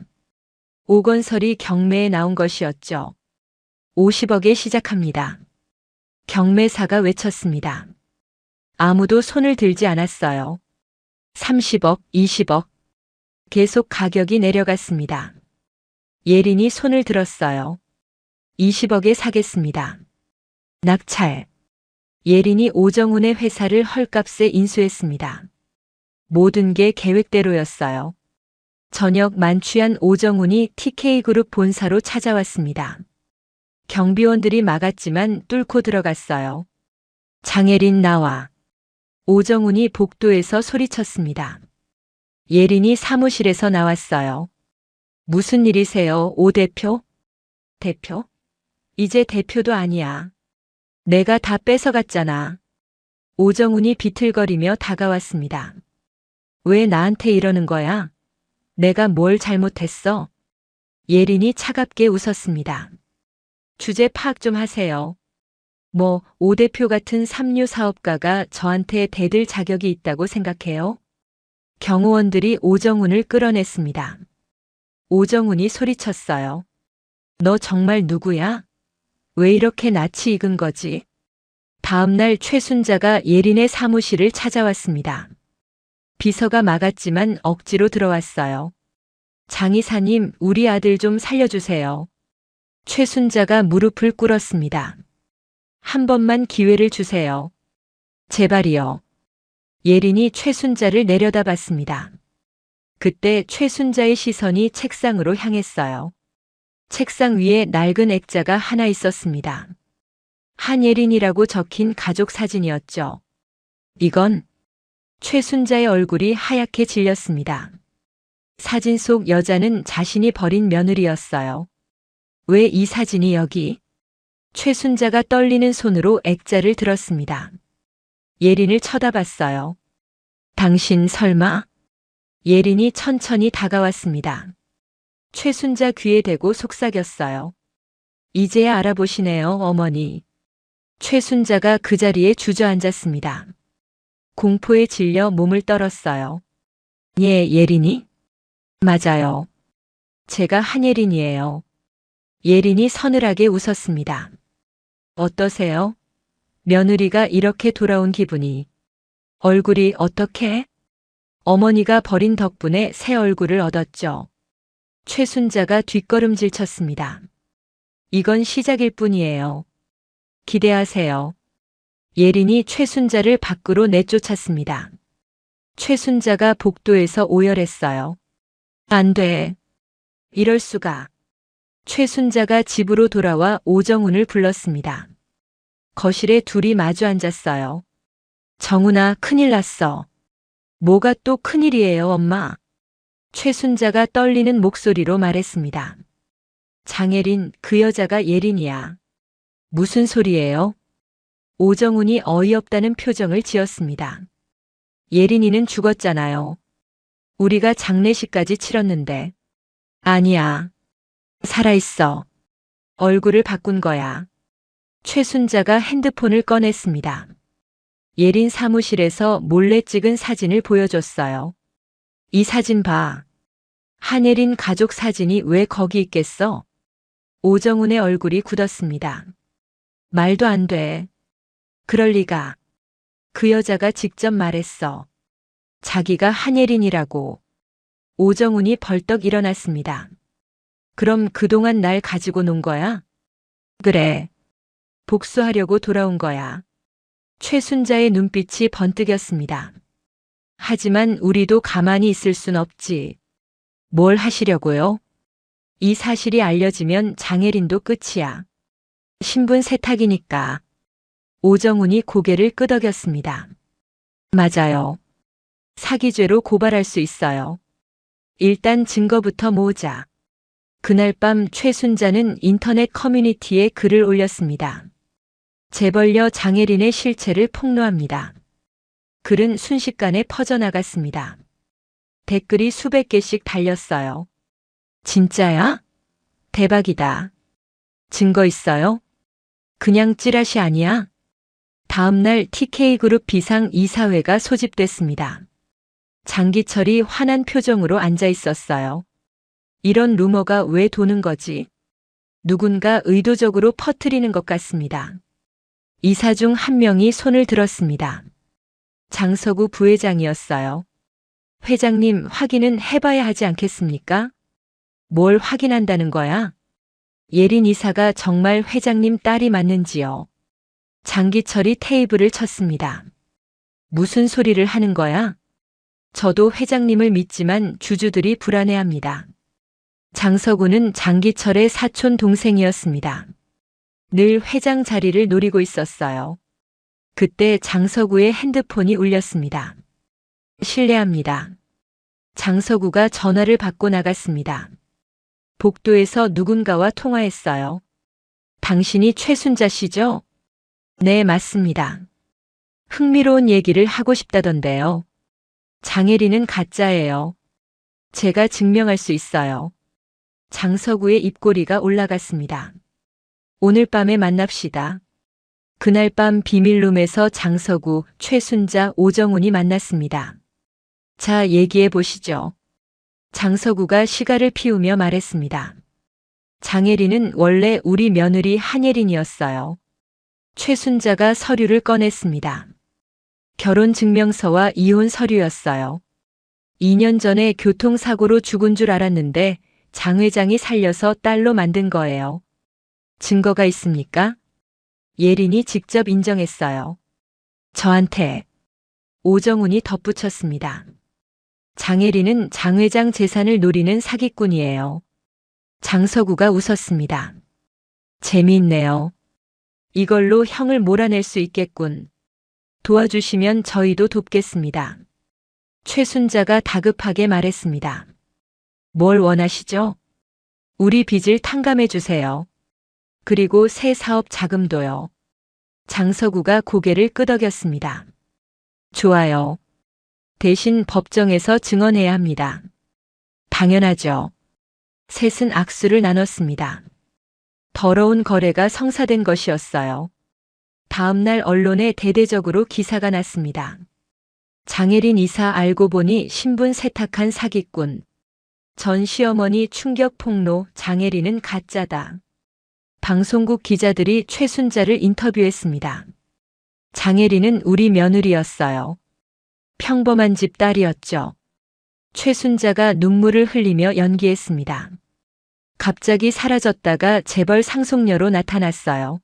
오건설이 경매에 나온 것이었죠. 50억에 시작합니다. 경매사가 외쳤습니다. 아무도 손을 들지 않았어요. 30억, 20억. 계속 가격이 내려갔습니다. 예린이 손을 들었어요. 20억에 사겠습니다. 낙찰. 예린이 오정훈의 회사를 헐값에 인수했습니다. 모든 게 계획대로였어요. 저녁 만취한 오정훈이 TK그룹 본사로 찾아왔습니다. 경비원들이 막았지만 뚫고 들어갔어요. 장혜린 나와. 오정훈이 복도에서 소리쳤습니다. 예린이 사무실에서 나왔어요. 무슨 일이세요, 오 대표? 대표? 이제 대표도 아니야. 내가 다 뺏어갔잖아. 오정훈이 비틀거리며 다가왔습니다. 왜 나한테 이러는 거야? 내가 뭘 잘못했어? 예린이 차갑게 웃었습니다. 주제 파악 좀 하세요. 뭐, 오 대표 같은 삼류 사업가가 저한테 대들 자격이 있다고 생각해요? 경호원들이 오정훈을 끌어냈습니다. 오정훈이 소리쳤어요. 너 정말 누구야? 왜 이렇게 낯이 익은 거지? 다음 날 최순자가 예린의 사무실을 찾아왔습니다. 비서가 막았지만 억지로 들어왔어요. 장 이사님, 우리 아들 좀 살려주세요. 최순자가 무릎을 꿇었습니다. 한 번만 기회를 주세요. 제발이요. 예린이 최순자를 내려다봤습니다. 그때 최순자의 시선이 책상으로 향했어요. 책상 위에 낡은 액자가 하나 있었습니다. 한예린이라고 적힌 가족 사진이었죠. 이건 최순자의 얼굴이 하얗게 질렸습니다. 사진 속 여자는 자신이 버린 며느리였어요. 왜 이 사진이 여기? 최순자가 떨리는 손으로 액자를 들었습니다. 예린을 쳐다봤어요. 당신 설마? 예린이 천천히 다가왔습니다. 최순자 귀에 대고 속삭였어요. 이제야 알아보시네요, 어머니. 최순자가 그 자리에 주저앉았습니다. 공포에 질려 몸을 떨었어요. 예, 예린이? 맞아요. 제가 한예린이에요. 예린이 서늘하게 웃었습니다. 어떠세요? 며느리가 이렇게 돌아온 기분이. 얼굴이 어떻게? 어머니가 버린 덕분에 새 얼굴을 얻었죠. 최순자가 뒷걸음질 쳤습니다. 이건 시작일 뿐이에요. 기대하세요. 예린이 최순자를 밖으로 내쫓았습니다. 최순자가 복도에서 오열했어요. 안 돼. 이럴 수가. 최순자가 집으로 돌아와 오정훈을 불렀습니다. 거실에 둘이 마주 앉았어요. 정훈아, 큰일 났어. 뭐가 또 큰일이에요, 엄마? 최순자가 떨리는 목소리로 말했습니다. 장혜린, 그 여자가 예린이야. 무슨 소리예요? 오정훈이 어이없다는 표정을 지었습니다. 예린이는 죽었잖아요. 우리가 장례식까지 치렀는데. 아니야. 살아있어. 얼굴을 바꾼 거야. 최순자가 핸드폰을 꺼냈습니다. 예린 사무실에서 몰래 찍은 사진을 보여줬어요. 이 사진 봐. 한예린 가족 사진이 왜 거기 있겠어? 오정훈의 얼굴이 굳었습니다. 말도 안 돼. 그럴 리가. 그 여자가 직접 말했어. 자기가 한예린이라고. 오정훈이 벌떡 일어났습니다. 그럼 그동안 날 가지고 논 거야? 그래. 복수하려고 돌아온 거야. 최순자의 눈빛이 번뜩였습니다. 하지만 우리도 가만히 있을 순 없지. 뭘 하시려고요? 이 사실이 알려지면 장혜린도 끝이야. 신분 세탁이니까. 오정훈이 고개를 끄덕였습니다. 맞아요. 사기죄로 고발할 수 있어요. 일단 증거부터 모으자. 그날 밤 최순자는 인터넷 커뮤니티에 글을 올렸습니다. 재벌녀 장혜린의 실체를 폭로합니다. 글은 순식간에 퍼져나갔습니다. 댓글이 수백 개씩 달렸어요. 진짜야? 대박이다. 증거 있어요? 그냥 찌라시 아니야? 다음날 TK그룹 비상 이사회가 소집됐습니다. 장기철이 화난 표정으로 앉아 있었어요. 이런 루머가 왜 도는 거지? 누군가 의도적으로 퍼뜨리는 것 같습니다. 이사 중 한 명이 손을 들었습니다. 장석우 부회장이었어요. 회장님, 확인은 해봐야 하지 않겠습니까? 뭘 확인한다는 거야? 예린 이사가 정말 회장님 딸이 맞는지요? 장기철이 테이블을 쳤습니다. 무슨 소리를 하는 거야? 저도 회장님을 믿지만 주주들이 불안해합니다. 장석우는 장기철의 사촌 동생이었습니다. 늘 회장 자리를 노리고 있었어요. 그때 장석우의 핸드폰이 울렸습니다. 실례합니다. 장석우가 전화를 받고 나갔습니다. 복도에서 누군가와 통화했어요. 당신이 최순자 씨죠? 네, 맞습니다. 흥미로운 얘기를 하고 싶다던데요. 장혜린은 가짜예요. 제가 증명할 수 있어요. 장석우의 입꼬리가 올라갔습니다. 오늘 밤에 만납시다. 그날 밤 비밀룸에서 장석우, 최순자, 오정훈이 만났습니다. 자, 얘기해 보시죠. 장석우가 시가를 피우며 말했습니다. 장혜린은 원래 우리 며느리 한예린이었어요. 최순자가 서류를 꺼냈습니다. 결혼증명서와 이혼 서류였어요. 2년 전에 교통사고로 죽은 줄 알았는데 장 회장이 살려서 딸로 만든 거예요. 증거가 있습니까? 예린이 직접 인정했어요. 저한테. 오정훈이 덧붙였습니다. 장혜린은 장 회장 재산을 노리는 사기꾼이에요. 장석우가 웃었습니다. 재미있네요. 이걸로 형을 몰아낼 수 있겠군. 도와주시면 저희도 돕겠습니다. 최순자가 다급하게 말했습니다. 뭘 원하시죠? 우리 빚을 탕감해 주세요. 그리고 새 사업 자금도요. 장석우가 고개를 끄덕였습니다. 좋아요. 대신 법정에서 증언해야 합니다. 당연하죠. 셋은 악수를 나눴습니다. 더러운 거래가 성사된 것이었어요. 다음 날 언론에 대대적으로 기사가 났습니다. 장혜린 이사 알고 보니 신분 세탁한 사기꾼. 전 시어머니 충격 폭로, 장혜린은 가짜다. 방송국 기자들이 최순자를 인터뷰했습니다. 장혜린은 우리 며느리였어요. 평범한 집 딸이었죠. 최순자가 눈물을 흘리며 연기했습니다. 갑자기 사라졌다가 재벌 상속녀로 나타났어요.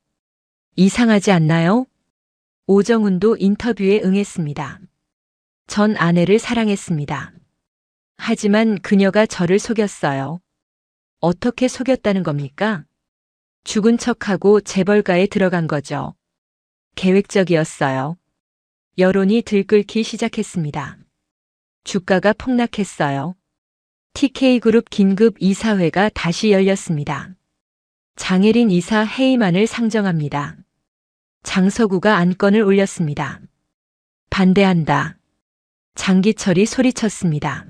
이상하지 않나요? 오정훈도 인터뷰에 응했습니다. 전 아내를 사랑했습니다. 하지만 그녀가 저를 속였어요. 어떻게 속였다는 겁니까? 죽은 척하고 재벌가에 들어간 거죠. 계획적이었어요. 여론이 들끓기 시작했습니다. 주가가 폭락했어요. TK그룹 긴급 이사회가 다시 열렸습니다. 장혜린 이사 해임안을 상정합니다. 장석우가 안건을 올렸습니다. 반대한다. 장기철이 소리쳤습니다.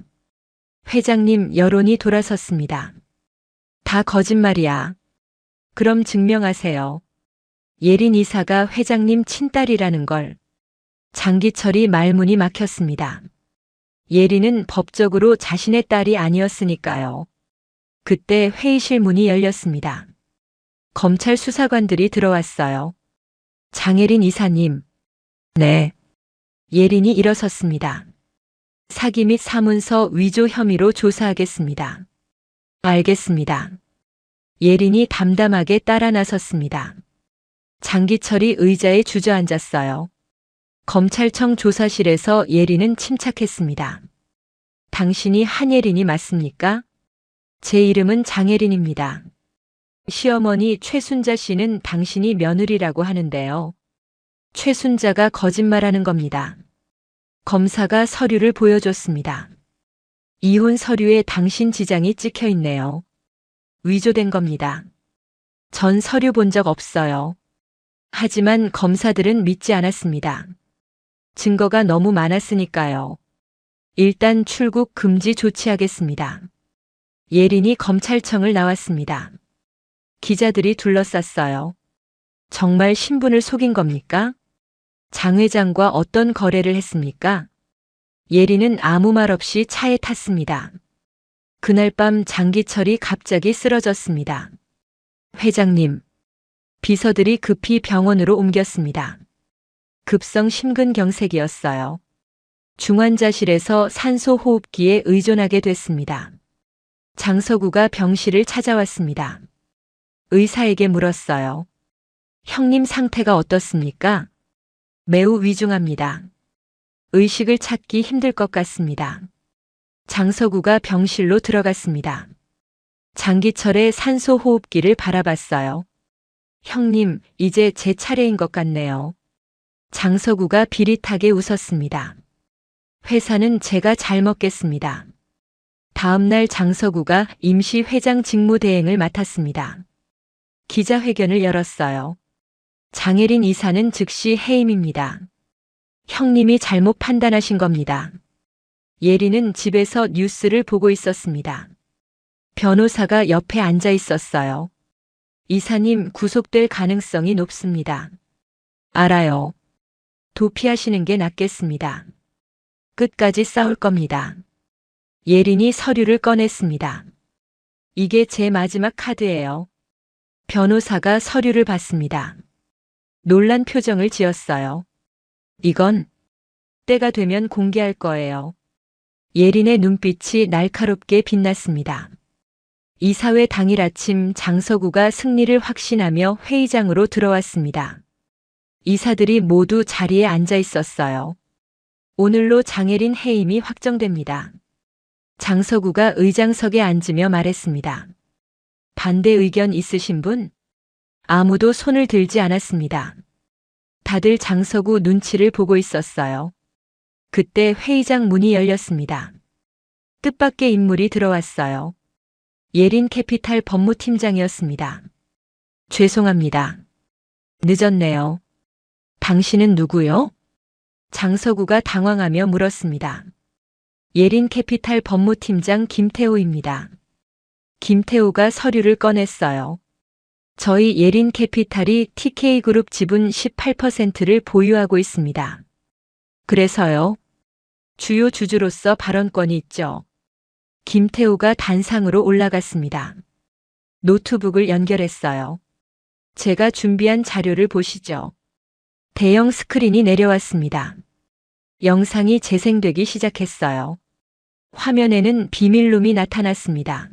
회장님, 여론이 돌아섰습니다. 다 거짓말이야. 그럼 증명하세요. 예린 이사가 회장님 친딸이라는 걸. 장기철이 말문이 막혔습니다. 예린은 법적으로 자신의 딸이 아니었으니까요. 그때 회의실 문이 열렸습니다. 검찰 수사관들이 들어왔어요. 장혜린 이사님. 네. 예린이 일어섰습니다. 사기 및 사문서 위조 혐의로 조사하겠습니다. 알겠습니다. 예린이 담담하게 따라 나섰습니다. 장기철이 의자에 주저앉았어요. 검찰청 조사실에서 예린은 침착했습니다. 당신이 한예린이 맞습니까? 제 이름은 장혜린입니다. 시어머니 최순자 씨는 당신이 며느리라고 하는데요. 최순자가 거짓말하는 겁니다. 검사가 서류를 보여줬습니다. 이혼 서류에 당신 지장이 찍혀 있네요. 위조된 겁니다. 전 서류 본 적 없어요. 하지만 검사들은 믿지 않았습니다. 증거가 너무 많았으니까요. 일단 출국 금지 조치하겠습니다. 예린이 검찰청을 나왔습니다. 기자들이 둘러쌌어요. 정말 신분을 속인 겁니까? 장 회장과 어떤 거래를 했습니까? 예린은 아무 말 없이 차에 탔습니다. 그날 밤 장기철이 갑자기 쓰러졌습니다. 회장님, 비서들이 급히 병원으로 옮겼습니다. 급성 심근경색이었어요. 중환자실에서 산소호흡기에 의존하게 됐습니다. 장서구가 병실을 찾아왔습니다. 의사에게 물었어요. 형님 상태가 어떻습니까? 매우 위중합니다. 의식을 찾기 힘들 것 같습니다. 장서구가 병실로 들어갔습니다. 장기철의 산소호흡기를 바라봤어요. 형님, 이제 제 차례인 것 같네요. 장서구가 비릿하게 웃었습니다. 회사는 제가 잘 먹겠습니다. 다음 날 장서구가 임시 회장 직무대행을 맡았습니다. 기자회견을 열었어요. 장혜린 이사는 즉시 해임입니다. 형님이 잘못 판단하신 겁니다. 예린은 집에서 뉴스를 보고 있었습니다. 변호사가 옆에 앉아 있었어요. 이사님 구속될 가능성이 높습니다. 알아요. 도피하시는 게 낫겠습니다. 끝까지 싸울 겁니다. 예린이 서류를 꺼냈습니다. 이게 제 마지막 카드예요. 변호사가 서류를 봤습니다. 놀란 표정을 지었어요. 이건 때가 되면 공개할 거예요. 예린의 눈빛이 날카롭게 빛났습니다. 이사회 당일 아침 장서구가 승리를 확신하며 회의장으로 들어왔습니다. 이사들이 모두 자리에 앉아 있었어요. 오늘로 장혜린 해임이 확정됩니다. 장서구가 의장석에 앉으며 말했습니다. 반대 의견 있으신 분? 아무도 손을 들지 않았습니다. 다들 장서구 눈치를 보고 있었어요. 그때 회의장 문이 열렸습니다. 뜻밖의 인물이 들어왔어요. 예린 캐피탈 법무팀장이었습니다. 죄송합니다. 늦었네요. 당신은 누구요? 장서구가 당황하며 물었습니다. 예린 캐피탈 법무팀장 김태호입니다. 김태호가 서류를 꺼냈어요. 저희 예린 캐피탈이 TK그룹 지분 18%를 보유하고 있습니다. 그래서요. 주요 주주로서 발언권이 있죠. 김태호가 단상으로 올라갔습니다. 노트북을 연결했어요. 제가 준비한 자료를 보시죠. 대형 스크린이 내려왔습니다. 영상이 재생되기 시작했어요. 화면에는 비밀룸이 나타났습니다.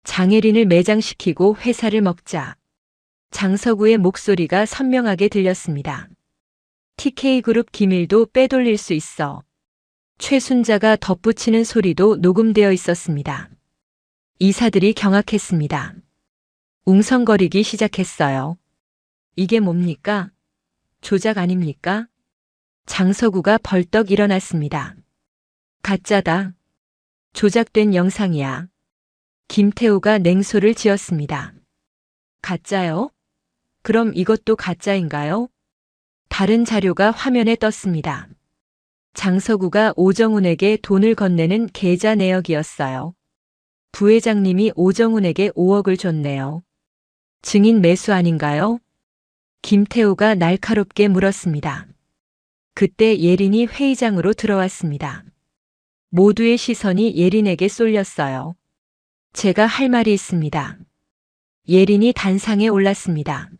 장혜린을 매장시키고 회사를 먹자. 장서구의 목소리가 선명하게 들렸습니다. TK그룹 기밀도 빼돌릴 수 있어. 최순자가 덧붙이는 소리도 녹음되어 있었습니다. 이사들이 경악했습니다. 웅성거리기 시작했어요. 이게 뭡니까? 조작 아닙니까? 장서구가 벌떡 일어났습니다. 가짜다. 조작된 영상이야. 김태호가 냉소를 지었습니다. 가짜요? 그럼 이것도 가짜인가요? 다른 자료가 화면에 떴습니다. 장서구가 오정훈에게 돈을 건네는 계좌 내역이었어요. 부회장님이 오정훈에게 5억을 줬네요. 증인 매수 아닌가요? 김태호가 날카롭게 물었습니다. 그때 예린이 회의장으로 들어왔습니다. 모두의 시선이 예린에게 쏠렸어요. 제가 할 말이 있습니다. 예린이 단상에 올랐습니다.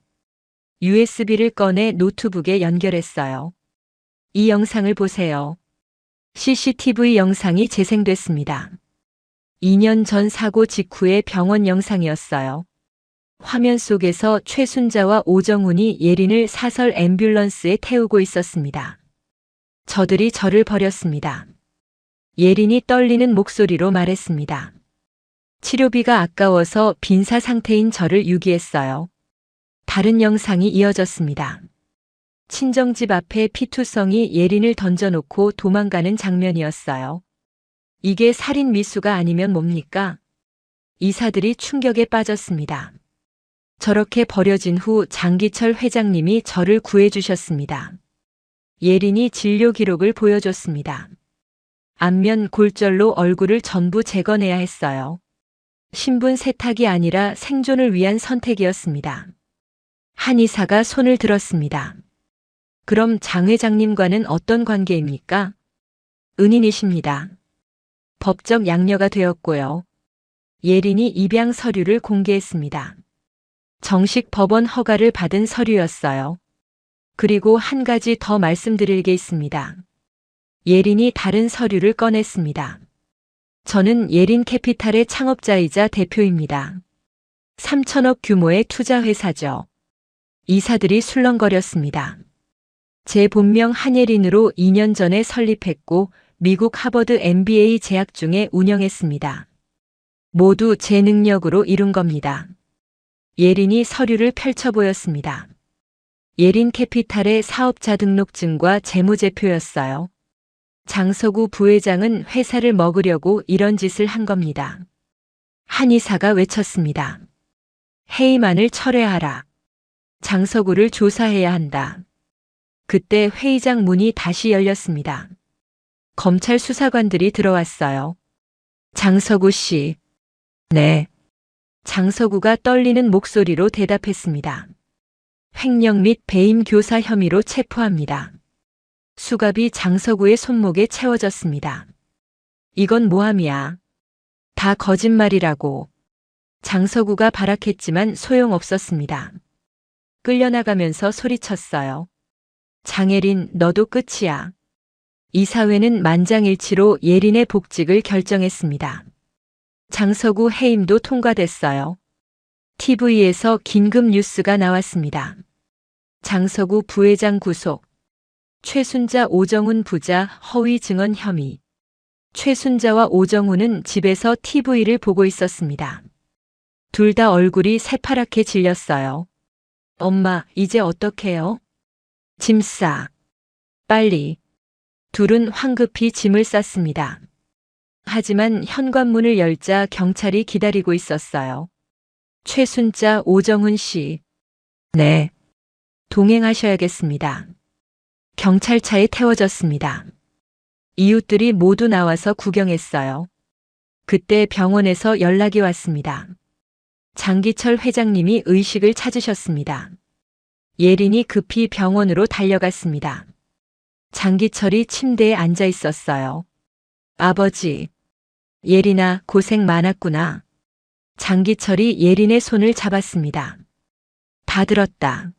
USB를 꺼내 노트북에 연결했어요. 이 영상을 보세요. CCTV 영상이 재생됐습니다. 2년 전 사고 직후의 병원 영상이었어요. 화면 속에서 최순자와 오정훈이 예린을 사설 앰뷸런스에 태우고 있었습니다. 저들이 저를 버렸습니다. 예린이 떨리는 목소리로 말했습니다. 치료비가 아까워서 빈사 상태인 저를 유기했어요. 다른 영상이 이어졌습니다. 친정집 앞에 피투성이 예린을 던져놓고 도망가는 장면이었어요. 이게 살인 미수가 아니면 뭡니까? 이사들이 충격에 빠졌습니다. 저렇게 버려진 후 장기철 회장님이 저를 구해주셨습니다. 예린이 진료 기록을 보여줬습니다. 안면 골절로 얼굴을 전부 재건해야 했어요. 신분 세탁이 아니라 생존을 위한 선택이었습니다. 한의사가 손을 들었습니다. 그럼 장 회장님과는 어떤 관계입니까? 은인이십니다. 법적 양녀가 되었고요. 예린이 입양 서류를 공개했습니다. 정식 법원 허가를 받은 서류였어요. 그리고 한 가지 더 말씀드릴 게 있습니다. 예린이 다른 서류를 꺼냈습니다. 저는 예린 캐피탈의 창업자이자 대표입니다. 3천억 규모의 투자 회사죠. 이사들이 술렁거렸습니다. 제 본명 한예린으로 2년 전에 설립했고 미국 하버드 MBA 재학 중에 운영했습니다. 모두 제 능력으로 이룬 겁니다. 예린이 서류를 펼쳐 보였습니다. 예린 캐피탈의 사업자 등록증과 재무제표였어요. 장석우 부회장은 회사를 먹으려고 이런 짓을 한 겁니다. 한의사가 외쳤습니다. 해임안을 철회하라. 장석우를 조사해야 한다. 그때 회의장 문이 다시 열렸습니다. 검찰 수사관들이 들어왔어요. 장석우 씨. 네. 장석우가 떨리는 목소리로 대답했습니다. 횡령 및 배임 교사 혐의로 체포합니다. 수갑이 장석우의 손목에 채워졌습니다. 이건 모함이야. 다 거짓말이라고. 장석우가 발악했지만 소용없었습니다. 끌려나가면서 소리쳤어요. 장예린, 너도 끝이야. 이사회는 만장일치로 예린의 복직을 결정했습니다. 장석우 해임도 통과됐어요. TV에서 긴급 뉴스가 나왔습니다. 장석우 부회장 구속. 최순자 오정훈 부자 허위 증언 혐의. 최순자와 오정훈은 집에서 TV를 보고 있었습니다. 둘 다 얼굴이 새파랗게 질렸어요. 엄마, 이제 어떡해요? 짐 싸. 빨리. 둘은 황급히 짐을 쌌습니다. 하지만 현관문을 열자 경찰이 기다리고 있었어요. 최순자 오정훈 씨. 네. 동행하셔야겠습니다. 경찰차에 태워졌습니다. 이웃들이 모두 나와서 구경했어요. 그때 병원에서 연락이 왔습니다. 장기철 회장님이 의식을 찾으셨습니다. 예린이 급히 병원으로 달려갔습니다. 장기철이 침대에 앉아 있었어요. 아버지. 예린아, 고생 많았구나. 장기철이 예린의 손을 잡았습니다. 다 들었다.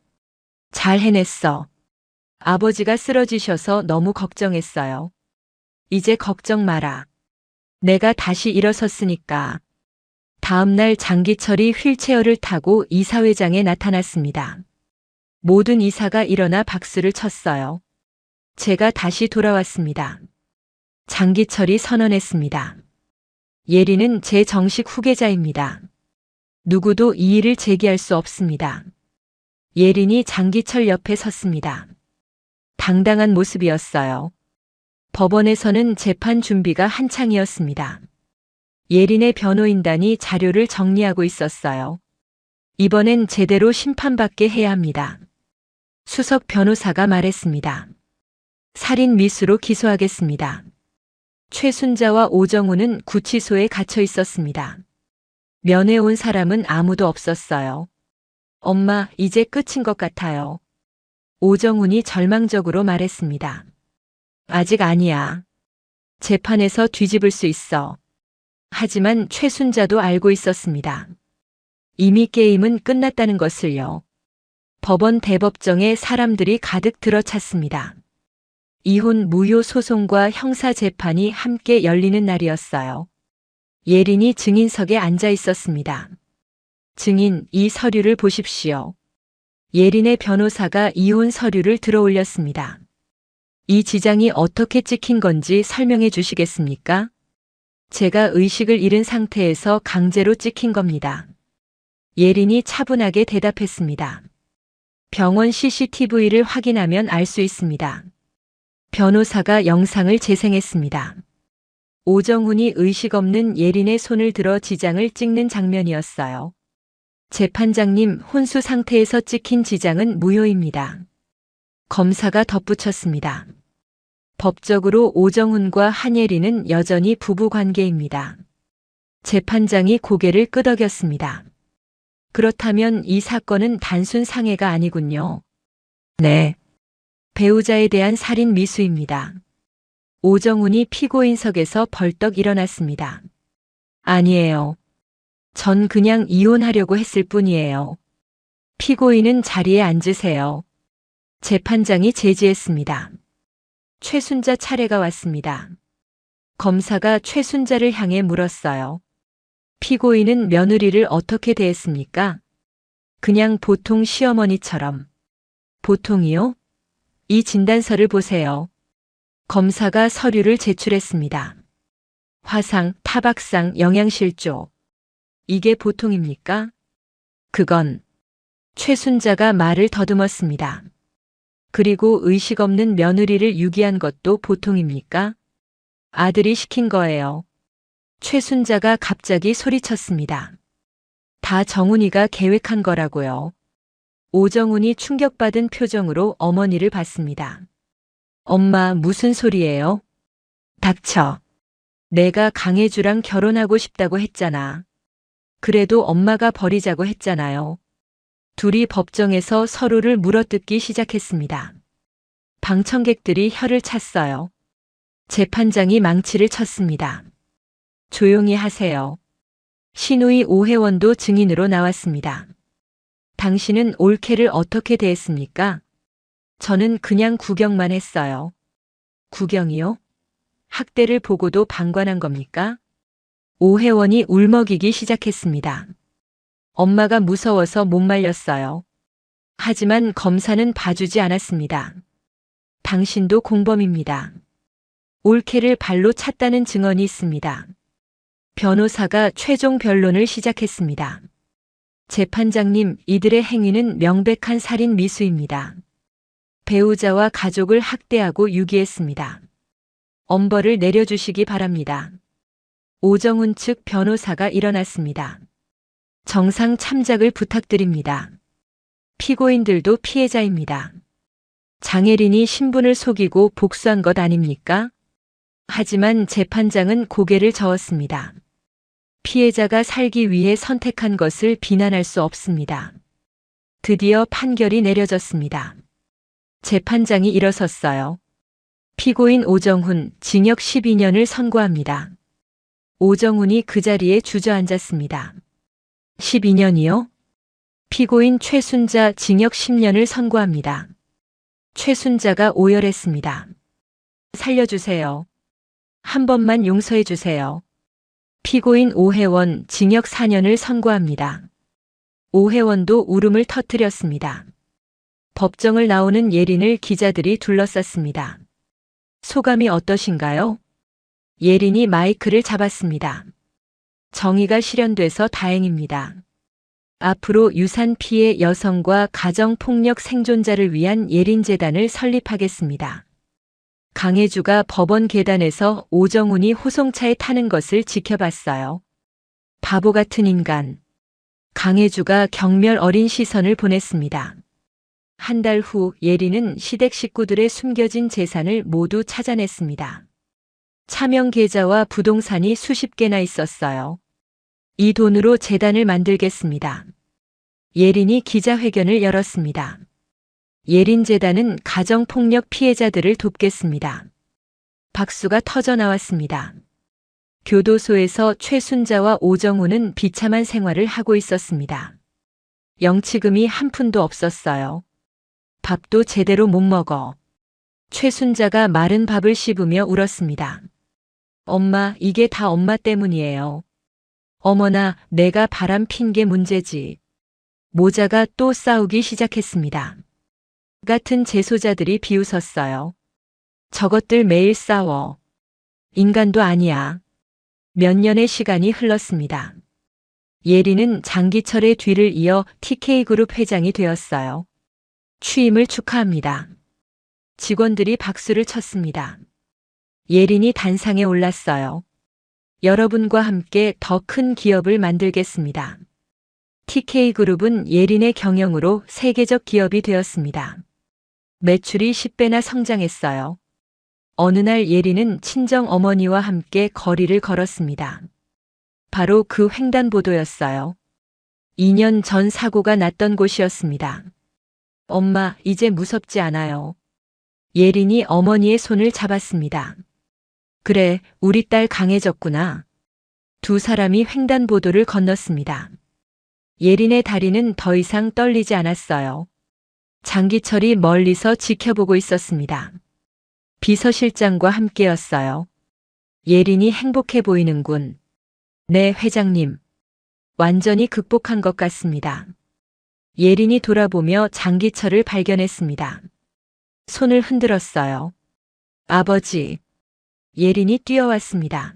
잘 해냈어. 아버지가 쓰러지셔서 너무 걱정했어요. 이제 걱정 마라. 내가 다시 일어섰으니까. 다음 날 장기철이 휠체어를 타고 이사회장에 나타났습니다. 모든 이사가 일어나 박수를 쳤어요. 제가 다시 돌아왔습니다. 장기철이 선언했습니다. 예린은 제 정식 후계자입니다. 누구도 이의를 제기할 수 없습니다. 예린이 장기철 옆에 섰습니다. 당당한 모습이었어요. 법원에서는 재판 준비가 한창이었습니다. 예린의 변호인단이 자료를 정리하고 있었어요. 이번엔 제대로 심판받게 해야 합니다. 수석 변호사가 말했습니다. 살인 미수로 기소하겠습니다. 최순자와 오정훈은 구치소에 갇혀 있었습니다. 면회 온 사람은 아무도 없었어요. 엄마, 이제 끝인 것 같아요. 오정훈이 절망적으로 말했습니다. 아직 아니야. 재판에서 뒤집을 수 있어. 하지만 최순자도 알고 있었습니다. 이미 게임은 끝났다는 것을요. 법원 대법정에 사람들이 가득 들어찼습니다. 이혼 무효 소송과 형사 재판이 함께 열리는 날이었어요. 예린이 증인석에 앉아 있었습니다. 증인, 이 서류를 보십시오. 예린의 변호사가 이혼 서류를 들어 올렸습니다. 이 지장이 어떻게 찍힌 건지 설명해 주시겠습니까? 제가 의식을 잃은 상태에서 강제로 찍힌 겁니다. 예린이 차분하게 대답했습니다. 병원 CCTV를 확인하면 알 수 있습니다. 변호사가 영상을 재생했습니다. 오정훈이 의식 없는 예린의 손을 들어 지장을 찍는 장면이었어요. 재판장님, 혼수 상태에서 찍힌 지장은 무효입니다. 검사가 덧붙였습니다. 법적으로 오정훈과 한예린은 여전히 부부 관계입니다. 재판장이 고개를 끄덕였습니다. 그렇다면 이 사건은 단순 상해가 아니군요. 네. 배우자에 대한 살인 미수입니다. 오정훈이 피고인석에서 벌떡 일어났습니다. 아니에요. 전 그냥 이혼하려고 했을 뿐이에요. 피고인은 자리에 앉으세요. 재판장이 제지했습니다. 최순자 차례가 왔습니다. 검사가 최순자를 향해 물었어요. 피고인은 며느리를 어떻게 대했습니까? 그냥 보통 시어머니처럼. 보통이요? 이 진단서를 보세요. 검사가 서류를 제출했습니다. 화상, 타박상, 영양실조. 이게 보통입니까? 그건. 최순자가 말을 더듬었습니다. 그리고 의식 없는 며느리를 유기한 것도 보통입니까? 아들이 시킨 거예요. 최순자가 갑자기 소리쳤습니다. 다 정훈이가 계획한 거라고요. 오정훈이 충격받은 표정으로 어머니를 봤습니다. 엄마, 무슨 소리예요? 닥쳐. 내가 강혜주랑 결혼하고 싶다고 했잖아. 그래도 엄마가 버리자고 했잖아요. 둘이 법정에서 서로를 물어뜯기 시작했습니다. 방청객들이 혀를 찼어요. 재판장이 망치를 쳤습니다. 조용히 하세요. 신우이 오혜원도 증인으로 나왔습니다. 당신은 올케를 어떻게 대했습니까? 저는 그냥 구경만 했어요. 구경이요? 학대를 보고도 방관한 겁니까? 오혜원이 울먹이기 시작했습니다. 엄마가 무서워서 못 말렸어요. 하지만 검사는 봐주지 않았습니다. 당신도 공범입니다. 올케를 발로 찼다는 증언이 있습니다. 변호사가 최종 변론을 시작했습니다. 재판장님, 이들의 행위는 명백한 살인 미수입니다. 배우자와 가족을 학대하고 유기했습니다. 엄벌을 내려주시기 바랍니다. 오정훈 측 변호사가 일어났습니다. 정상 참작을 부탁드립니다. 피고인들도 피해자입니다. 장혜린이 신분을 속이고 복수한 것 아닙니까? 하지만 재판장은 고개를 저었습니다. 피해자가 살기 위해 선택한 것을 비난할 수 없습니다. 드디어 판결이 내려졌습니다. 재판장이 일어섰어요. 피고인 오정훈, 징역 12년을 선고합니다. 오정훈이 그 자리에 주저앉았습니다. 12년이요? 피고인 최순자, 징역 10년을 선고합니다. 최순자가 오열했습니다. 살려주세요. 한 번만 용서해 주세요. 피고인 오혜원, 징역 4년을 선고합니다. 오혜원도 울음을 터뜨렸습니다. 법정을 나오는 예린을 기자들이 둘러쌌습니다. 소감이 어떠신가요? 예린이 마이크를 잡았습니다. 정의가 실현돼서 다행입니다. 앞으로 유산 피해 여성과 가정폭력 생존자를 위한 예린재단을 설립하겠습니다. 강혜주가 법원 계단에서 오정훈이 호송차에 타는 것을 지켜봤어요. 바보 같은 인간. 강혜주가 경멸 어린 시선을 보냈습니다. 한 달 후 예린은 시댁 식구들의 숨겨진 재산을 모두 찾아냈습니다. 차명 계좌와 부동산이 수십 개나 있었어요. 이 돈으로 재단을 만들겠습니다. 예린이 기자회견을 열었습니다. 예린재단은 가정폭력 피해자들을 돕겠습니다. 박수가 터져 나왔습니다. 교도소에서 최순자와 오정훈은 비참한 생활을 하고 있었습니다. 영치금이 한 푼도 없었어요. 밥도 제대로 못 먹어. 최순자가 마른 밥을 씹으며 울었습니다. 엄마, 이게 다 엄마 때문이에요. 어머나, 내가 바람 핀 게 문제지. 모자가 또 싸우기 시작했습니다. 같은 재소자들이 비웃었어요. 저것들 매일 싸워. 인간도 아니야. 몇 년의 시간이 흘렀습니다. 예린은 장기철의 뒤를 이어 TK그룹 회장이 되었어요. 취임을 축하합니다. 직원들이 박수를 쳤습니다. 예린이 단상에 올랐어요. 여러분과 함께 더 큰 기업을 만들겠습니다. TK그룹은 예린의 경영으로 세계적 기업이 되었습니다. 매출이 10배나 성장했어요. 어느 날 예린은 친정 어머니와 함께 거리를 걸었습니다. 바로 그 횡단보도였어요. 2년 전 사고가 났던 곳이었습니다. 엄마, 이제 무섭지 않아요. 예린이 어머니의 손을 잡았습니다. 그래, 우리 딸 강해졌구나. 두 사람이 횡단보도를 건넜습니다. 예린의 다리는 더 이상 떨리지 않았어요. 장기철이 멀리서 지켜보고 있었습니다. 비서실장과 함께였어요. 예린이 행복해 보이는군. 네, 회장님. 완전히 극복한 것 같습니다. 예린이 돌아보며 장기철을 발견했습니다. 손을 흔들었어요. 아버지. 예린이 뛰어왔습니다.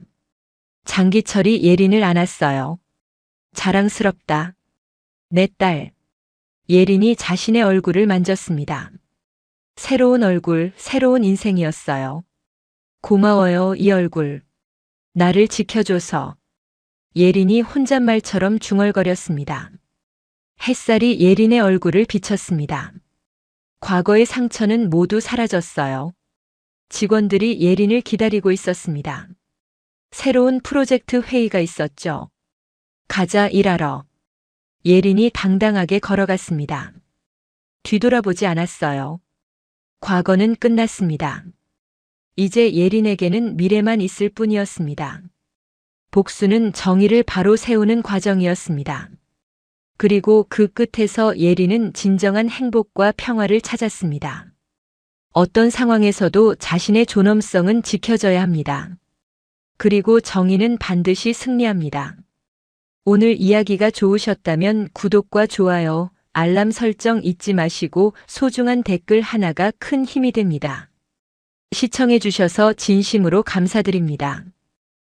장기철이 예린을 안았어요. 자랑스럽다. 내 딸. 예린이 자신의 얼굴을 만졌습니다. 새로운 얼굴, 새로운 인생이었어요. 고마워요, 이 얼굴. 나를 지켜줘서. 예린이 혼잣말처럼 중얼거렸습니다. 햇살이 예린의 얼굴을 비쳤습니다. 과거의 상처는 모두 사라졌어요. 직원들이 예린을 기다리고 있었습니다. 새로운 프로젝트 회의가 있었죠. 가자, 일하러. 예린이 당당하게 걸어갔습니다. 뒤돌아보지 않았어요. 과거는 끝났습니다. 이제 예린에게는 미래만 있을 뿐이었습니다. 복수는 정의를 바로 세우는 과정이었습니다. 그리고 그 끝에서 예린은 진정한 행복과 평화를 찾았습니다. 어떤 상황에서도 자신의 존엄성은 지켜져야 합니다. 그리고 정의는 반드시 승리합니다. 오늘 이야기가 좋으셨다면 구독과 좋아요, 알람 설정 잊지 마시고 소중한 댓글 하나가 큰 힘이 됩니다. 시청해 주셔서 진심으로 감사드립니다.